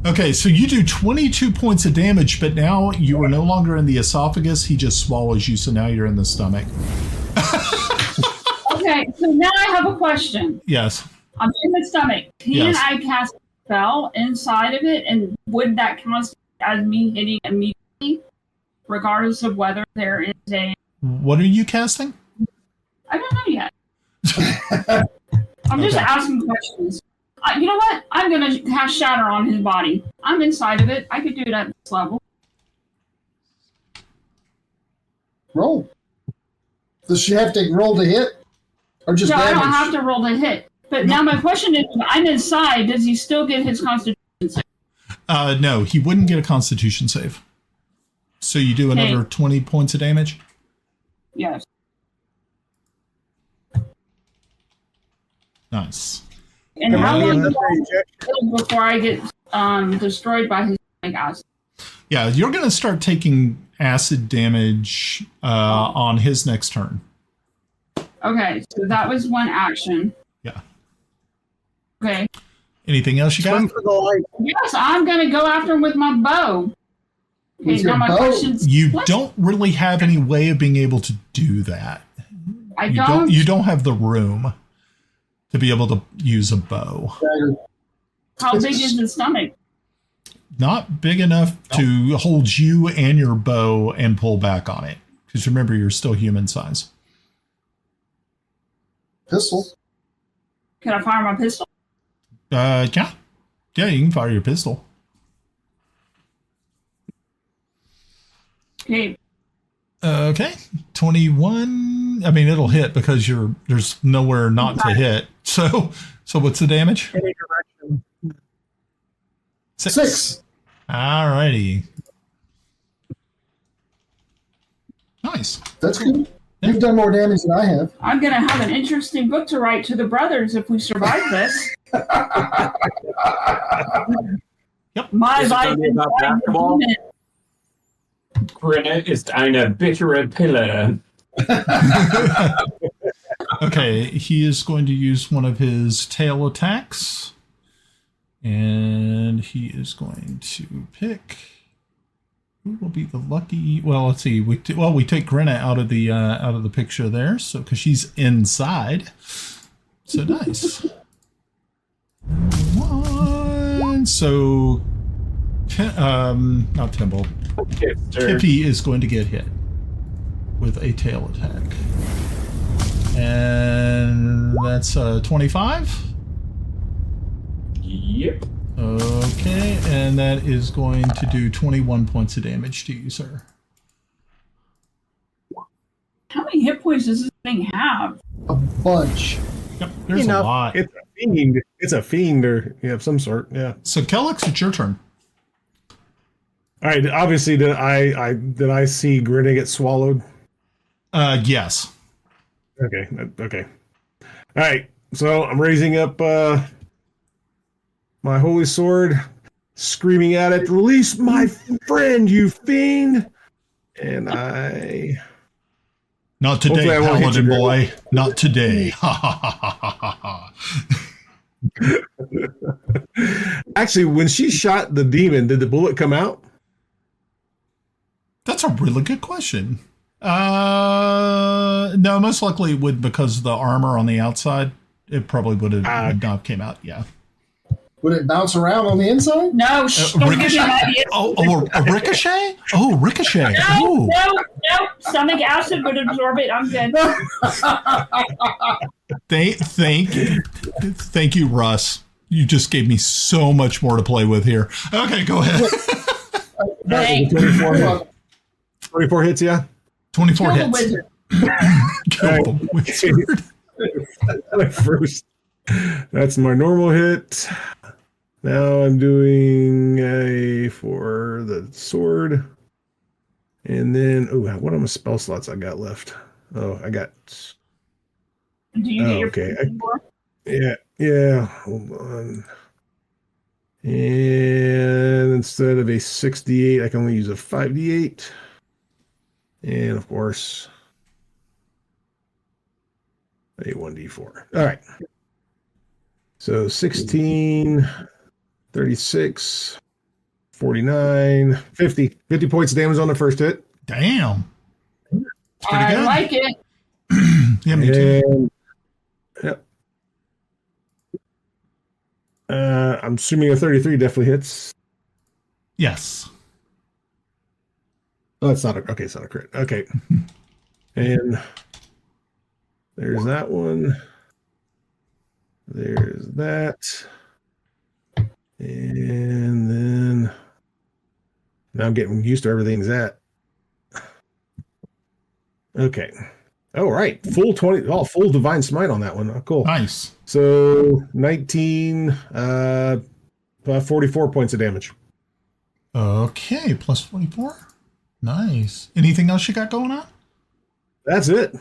Okay, so you do 22 points of damage, but now you are no longer in the esophagus. He just swallows you, so now you're in the stomach. Okay, so now I have a question. Yes. I'm in the stomach. Can Yes. I cast a spell inside of it, and would that count as me hitting immediately, regardless of whether there is a... What are you casting? I don't know yet. I'm just asking questions. You know what? I'm going to cast Shatter on his body. I'm inside of it. I could do it at this level. Roll. Does she have to roll to hit? Or just No, damage? I don't have to roll to hit. But now my question is, if I'm inside, does he still get his constitution save? No, he wouldn't get a constitution save. So you do another 20 points of damage? Yes. Nice. And how long do I kill before I get destroyed by his acid? Yeah, you're going to start taking acid damage on his next turn. Okay, so that was one action. Yeah. Okay. Anything else you got? Yes, I'm going to go after him with my bow. Okay, now my question's... You don't really have any way of being able to do that. I don't? You don't have the room to be able to use a bow. How big is his stomach? Not big enough to hold you and your bow and pull back on it. Because remember, you're still human size. Pistol. Can I fire my pistol? Yeah. Yeah, you can fire your pistol. Okay. Okay. 21. I mean, it'll hit because there's nowhere not to hit. So what's the damage? Any direction. 6. All righty. Nice. That's good. You've done more damage than I have. I'm going to have an interesting book to write to the brothers if we survive this. Yep. My Is it life gonna be is about like basketball? Grenna ist eine bittere Pille. Okay, he is going to use one of his tail attacks. And he is going to pick... Who will be the lucky? Well, let's see. We take Grenna out of the picture there, so because she's inside. So nice. One. So, not Timble. Kiffi is going to get hit with a tail attack, and that's 25. Yep. Okay, and that is going to do 21 points of damage to you, sir. How many hit points does this thing have? A bunch. Yep, there's Enough. a lot. It's a fiend. It's a fiend or of some sort. Yeah. So, Kelex, it's your turn. All right. Obviously, did I see Grenna get swallowed? Yes. Okay. Okay. All right. So I'm raising up my holy sword, screaming at it, "Release my friend, you fiend!" And I... Not today, Hopefully I won't hit Paladin you, boy. Not today. Ha ha ha ha ha. Actually, when she shot the demon, did the bullet come out? That's a really good question. No, most likely it would, because of the armor on the outside. It probably would have came out. Yeah. Would it bounce around on the inside? No, don't give me an idea. A ricochet? Oh, ricochet. No, stomach acid would absorb it. I'm good. Thank you, Russ. You just gave me so much more to play with here. Okay, go ahead. 24 hits, yeah? 24 Kill hits. the wizard. Kill the wizard. First, that's my normal hit. Now I'm doing a for the sword. And then, what are my spell slots I got left? Oh, I got... Do you get your okay. four? Yeah. Hold on. And instead of a 68, I can only use a 5d8. And of course, a 1d4. All right. So 16, 36, 49, 50. 50 points of damage on the first hit. Damn. I good. like it. Yeah, me too. And, yep. I'm assuming a 33 definitely hits. Yes. Oh, it's not a crit. Okay. And there's that one. There's that. And then now I'm getting used to everything's at. Okay. All right. Full 20. Oh, full divine smite on that one. Oh, cool. Nice. So 19, 44 points of damage. Okay, plus 44. Nice. Anything else you got going on? That's it.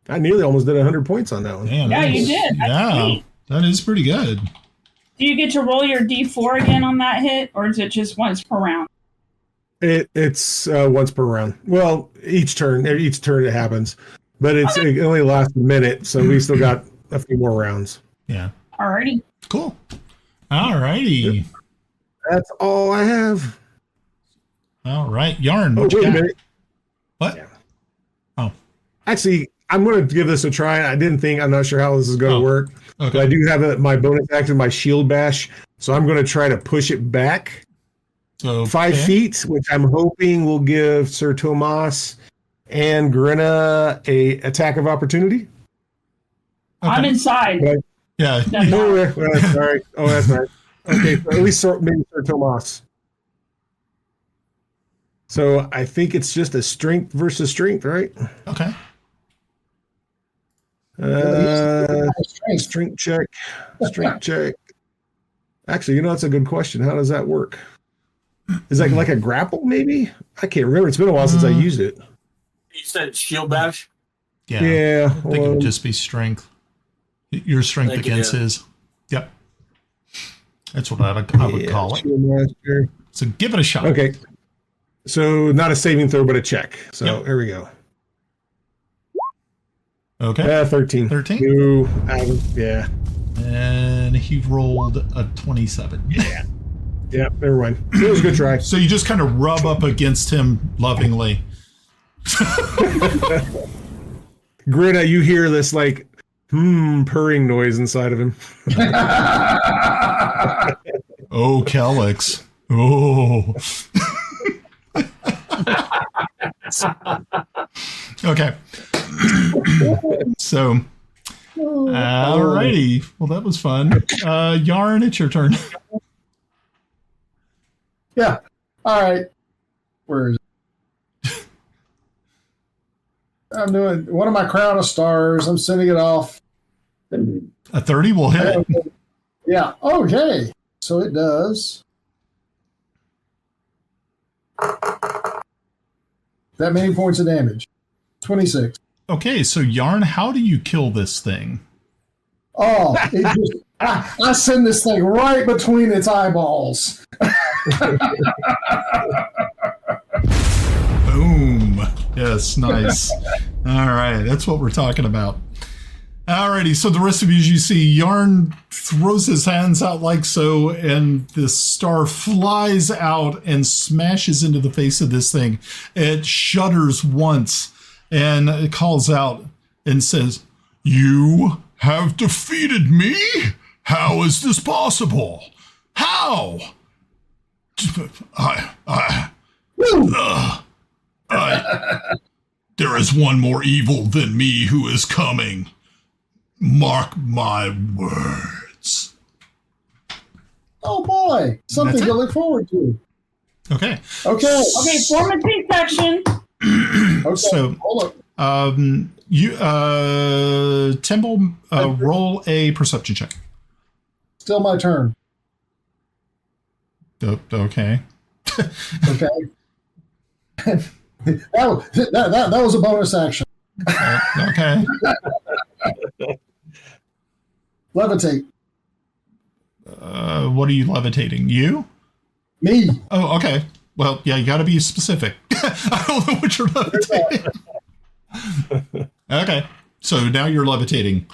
I nearly almost did 100 points on that one. Damn, Yeah, you did. That's sweet. That is pretty good. Do you get to roll your D4 again on that hit, or is it just once per round? It's once per round. Well, each turn it happens, but it only lasts a minute, so we still got a few more rounds. Yeah. Alrighty. Cool. Alrighty. That's all I have. All right, Yarn. Oh, What you wait a got? minute. What? Yeah. Oh. Actually, I'm going to give this a try. I'm not sure how this is going to work. Okay. But I do have my bonus action, my shield bash, so I'm going to try to push it back So 5 feet, which I'm hoping will give Sir Tomas and Grenna a attack of opportunity. Okay. I'm inside. Right. Yeah. Oh, that's all right. Oh, that's right. Okay, so at least maybe Sir Tomas. So I think it's just a strength versus strength, right? Okay. Strength check. Actually, that's a good question. How does that work? Is that like a grapple, maybe? I can't remember. It's been a while since I used it. You said it's shield bash? Yeah. I think it would just be strength. Your strength against his. Yep. That's what I would call it. So give it a shot. Okay. So not a saving throw, but a check. So here we go. Okay. 13. 13? Yeah. And he rolled a 27. Yeah. Yeah, never mind. It was a good try. So you just kind of rub up against him lovingly. Grenna, you hear this like purring noise inside of him. Oh, Kelex. Oh. Okay. So, alrighty. Well, that was fun. Yarn, it's your turn. Yeah. All right. Where is it? I'm doing one of my crown of stars. I'm sending it off. A 30 will hit. Yeah. Okay. So it does. That many points of damage. 26. Okay, so Yarn, how do you kill this thing? Oh, it just I send this thing right between its eyeballs. Boom. Yes, nice. All right, that's what we're talking about. Alrighty, so the rest of you see Yarn throws his hands out like so, and this star flies out and smashes into the face of this thing. It shudders once and it calls out and says, "You have defeated me? How is this possible? How? There is one more evil than me who is coming. Mark my words." Oh boy, something to look forward to. Okay. Okay. Okay, form a C-section. Okay. So, hold up. you, Timble, roll a perception check. Still my turn. Okay. Okay. that was a bonus action. Okay. Levitate. What are you levitating? You? Me. Oh, okay. Well, yeah, you got to be specific. I don't know what you're levitating. Okay. So now you're levitating.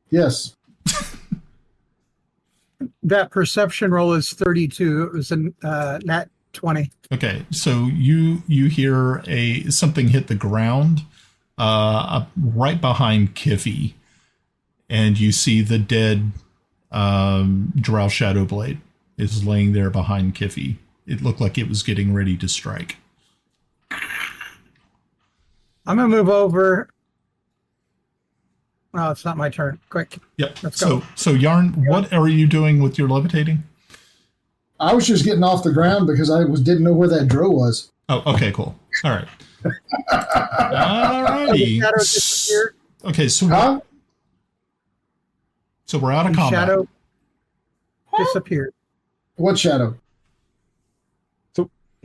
Yes. That perception roll is 32. It was a nat 20. Okay. So you hear something hit the ground right behind Kiffi, and you see the dead Drow Shadowblade is laying there behind Kiffi. It looked like it was getting ready to strike. I'm going to move over. Oh, it's not my turn. Quick. Yep. Let's go. So Yarn, what are you doing with your levitating? I was just getting off the ground because I didn't know where that drow was. Oh, okay, cool. All right. All righty. Shadow disappeared. Okay, so so we're out of combat. Shadow disappeared. What shadow?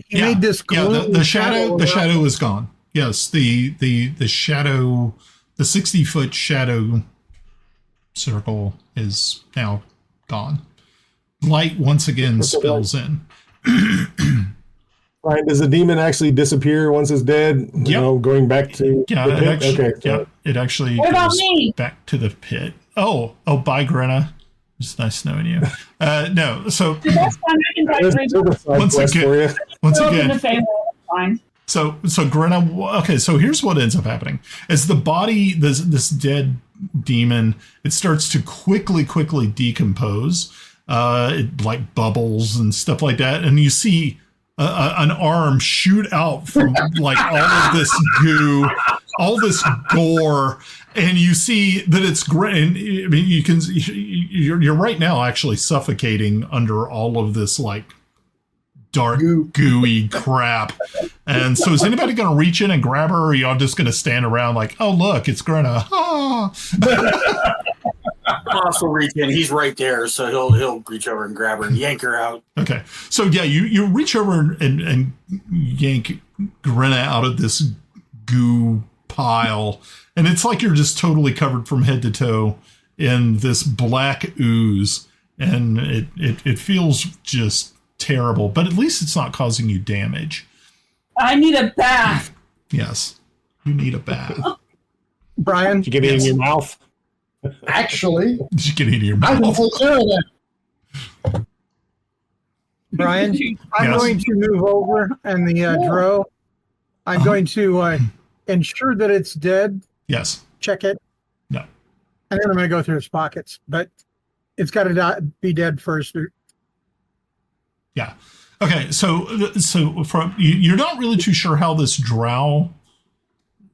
He made this gloom. The shadow is gone. Yes, the shadow, the 60-foot shadow circle is now gone. Light once again spills in. Right, does the demon actually disappear once it's dead? Yep. Going back to the pit? It actually What about goes me? back to the pit. Oh, bye, Grenna. It's nice knowing you. No, so That's fine. I can once again, fine. So Grenna, okay, so here's what ends up happening. As the body, this dead demon, it starts to quickly decompose. It like bubbles and stuff like that. And you see an arm shoot out from like all of this goo, all this gore. And you see that it's great. And I mean, you're right now actually suffocating under all of this like dark, gooey crap. And so is anybody going to reach in and grab her, or are y'all just going to stand around like, oh, look, it's Grenna? Ah. boss will reach in. He's right there, so he'll reach over and grab her and yank her out. Okay. So yeah, you reach over and yank Grenna out of this goo pile, and it's like you're just totally covered from head to toe in this black ooze, and it feels just terrible, but at least it's not causing you damage. I need a bath. Yes, you need a bath. Brian, did you get it in your mouth? Actually, Did you get it in your I can mouth? take care of that. Brian, I'm Yes. going to move over and the drow. I'm going to ensure that it's dead. Yes. Check it. No. And then I'm going to go through its pockets, but it's got to be dead first. Yeah. Okay. So from you're not really too sure how this drow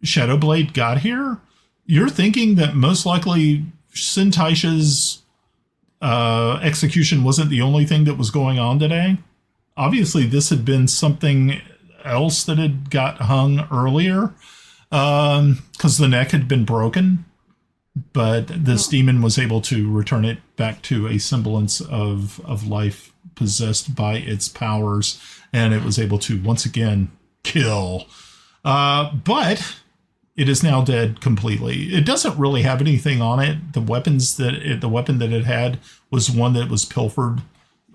Shadowblade got here. You're thinking that most likely Sintaisha's execution wasn't the only thing that was going on today. Obviously, this had been something else that had got hung earlier because the neck had been broken. But this demon was able to return it back to a semblance of life possessed by its powers, and it was able to once again kill. But it is now dead completely. It doesn't really have anything on it. The weapon that it had was one that was pilfered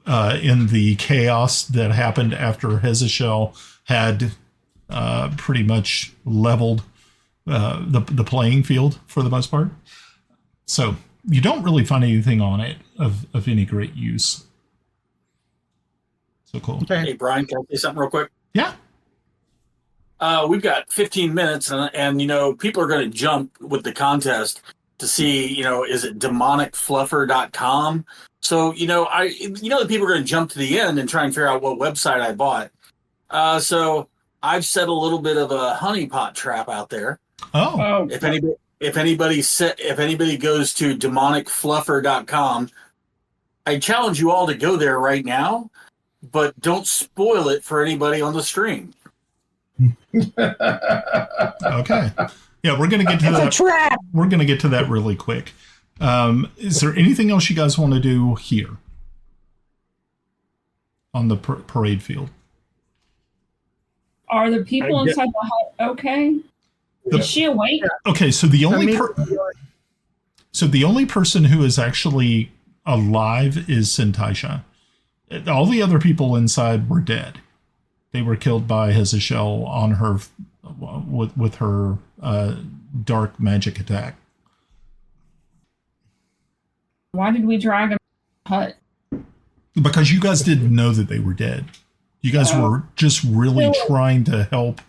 in the chaos that happened after Hezashel had pretty much leveled the playing field for the most part. So you don't really find anything on it of any great use. So cool. Okay. Hey, Brian, can I say something real quick? Yeah. We've got 15 minutes, and people are going to jump with the contest to see, is it demonicfluffer.com? So, the people are going to jump to the end and try and figure out what website I bought. So I've set a little bit of a honeypot trap out there. Oh. If anybody goes to demonicfluffer.com, I challenge you all to go there right now, but don't spoil it for anybody on the stream. Okay. Yeah, we're going to get to that. Trap. We're going to get to that really quick. Is there anything else you guys want to do here on the parade field? Are the people inside the hut okay? Is she awake? Okay, so the only person who is actually alive is Sintaisha. All the other people inside were dead. They were killed by Hezashel on her with her dark magic attack. Why did we drag him to the hut? Because you guys didn't know that they were dead. You guys were just really trying to help.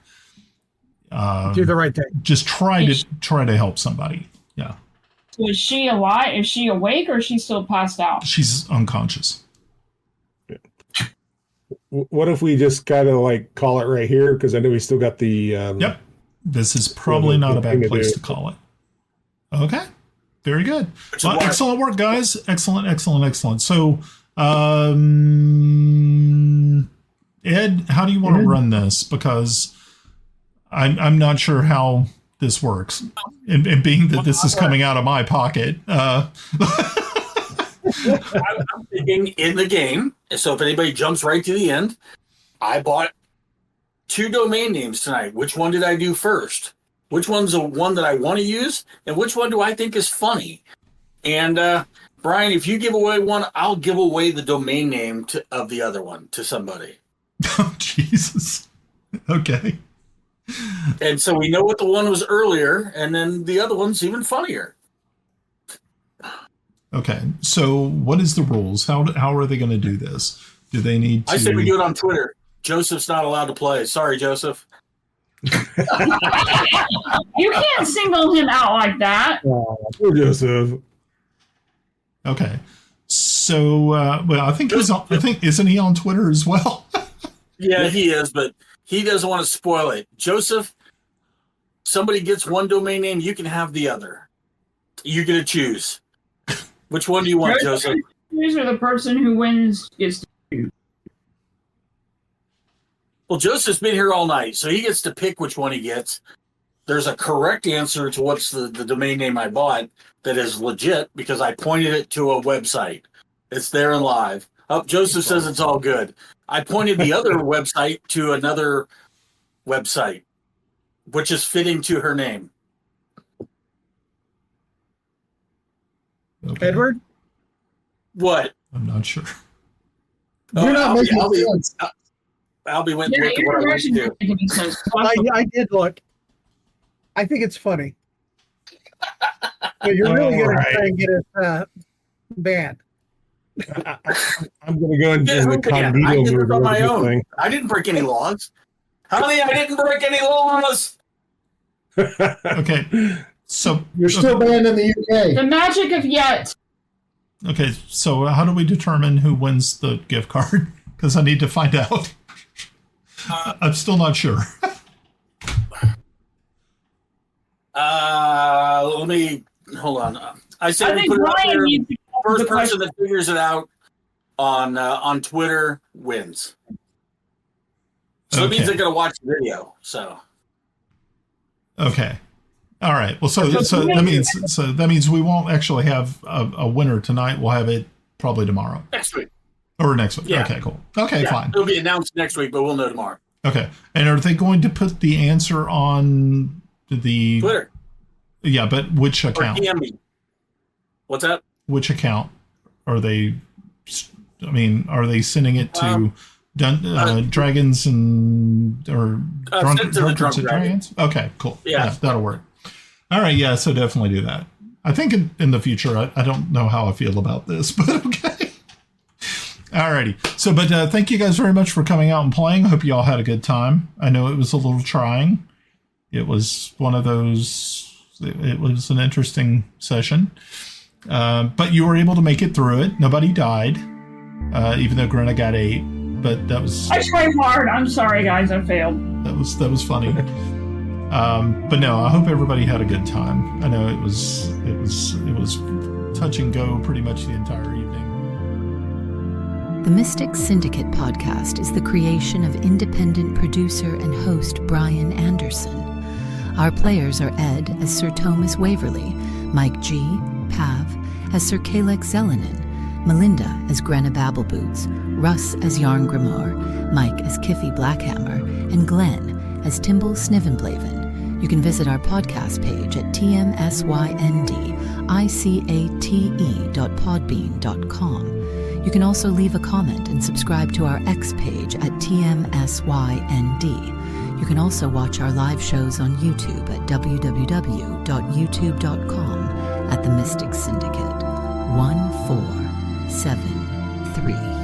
Do the right thing. Just try to help somebody. Yeah. So is she alive? Is she awake or is she still passed out? She's unconscious. What if we just kind of call it right here? Because I know we still got the. Yep. This is probably not a bad place to call it. Okay. Very good. Well, excellent work, guys. Excellent. So, Ed, how do you want to run this? Because I'm not sure how this works. And being that this is coming out of my pocket. I'm thinking in the game. So if anybody jumps right to the end, I bought 2 domain names tonight. Which one did I do first? Which one's the one that I want to use? And which one do I think is funny? And Brian, if you give away one, I'll give away the domain name of the other one to somebody. Oh, Jesus. Okay. And so we know what the one was earlier, and then the other one's even funnier. Okay, so what is the rules? How are they going to do this? Do they need to... I said we do it on Twitter. Joseph's not allowed to play. Sorry, Joseph. You can't single him out like that. Poor Joseph. Okay, so well, I think isn't he on Twitter as well? Yeah, he is, but he doesn't want to spoil it. Joseph, somebody gets one domain name, you can have the other. You're going to choose. Which one do you want, Joseph? Choose or the person who wins gets to choose. Well, Joseph's been here all night, so he gets to pick which one he gets. there's a correct answer to what's the domain name I bought that is legit because I pointed it to a website. It's there and live. Oh, Joseph says it's all good. I pointed the other website to another website, which is fitting to her name. Okay. Edward? What? I'm not sure. You're not making sense. Albie went Yeah, and looked at your what I direction went to. doesn't make any sense. I did look. I think it's funny. But you're really going to try and get it banned. I'm going to go into Yeah, the again, I cognito did move it on my over own. thing. I didn't break any laws. Honey, I didn't break any laws. Okay. So You're still banned in the UK. The magic of yet. Okay, so how do we determine who wins the gift card? Because I need to find out. I'm still not sure. Let me hold on. I say I we think put it out Brian there. needs to First the person question. that figures it out on Twitter wins. So it means they're going to watch the video. So Okay. All right. Well, so that means we won't actually have a winner tonight. We'll have it probably tomorrow next week. or next week. Yeah. Okay, cool. Okay, Yeah, fine. It'll be announced next week, but we'll know tomorrow. Okay. And are they going to put the answer on the Twitter Yeah, but which or account? DM me. What's that? Which account are they? I mean, are they sending it to dragons and or send it to the Drunk dragons? Okay, cool. Yeah. That'll work. All right, yeah. So definitely do that. I think in the future, I don't know how I feel about this, but okay. Alrighty. So, but thank you guys very much for coming out and playing. I hope you all had a good time. I know it was a little trying. It was one of those. It was an interesting session, but you were able to make it through it. Nobody died, even though Grenna got 8. But that was. I tried hard. I'm sorry, guys. I failed. That was funny. But no, I hope everybody had a good time. I know it was touch and go pretty much the entire evening. The Mystic Syndicate podcast is the creation of independent producer and host Brian Anderson. Our players are Ed as Sir Thomas Waverly, Mike G. Pav as Sir Kelex Zelenen, Melinda as Grenna Babbleboots, Russ as Járngrímur, Mike as Kiffi Blackhammer, and Glenn as Timble Snivenblaven. You can visit our podcast page at tmsyndicate.podbean.com. You can also leave a comment and subscribe to our X page at tmsynd. You can also watch our live shows on YouTube at www.youtube.com at the Mystic Syndicate 1473.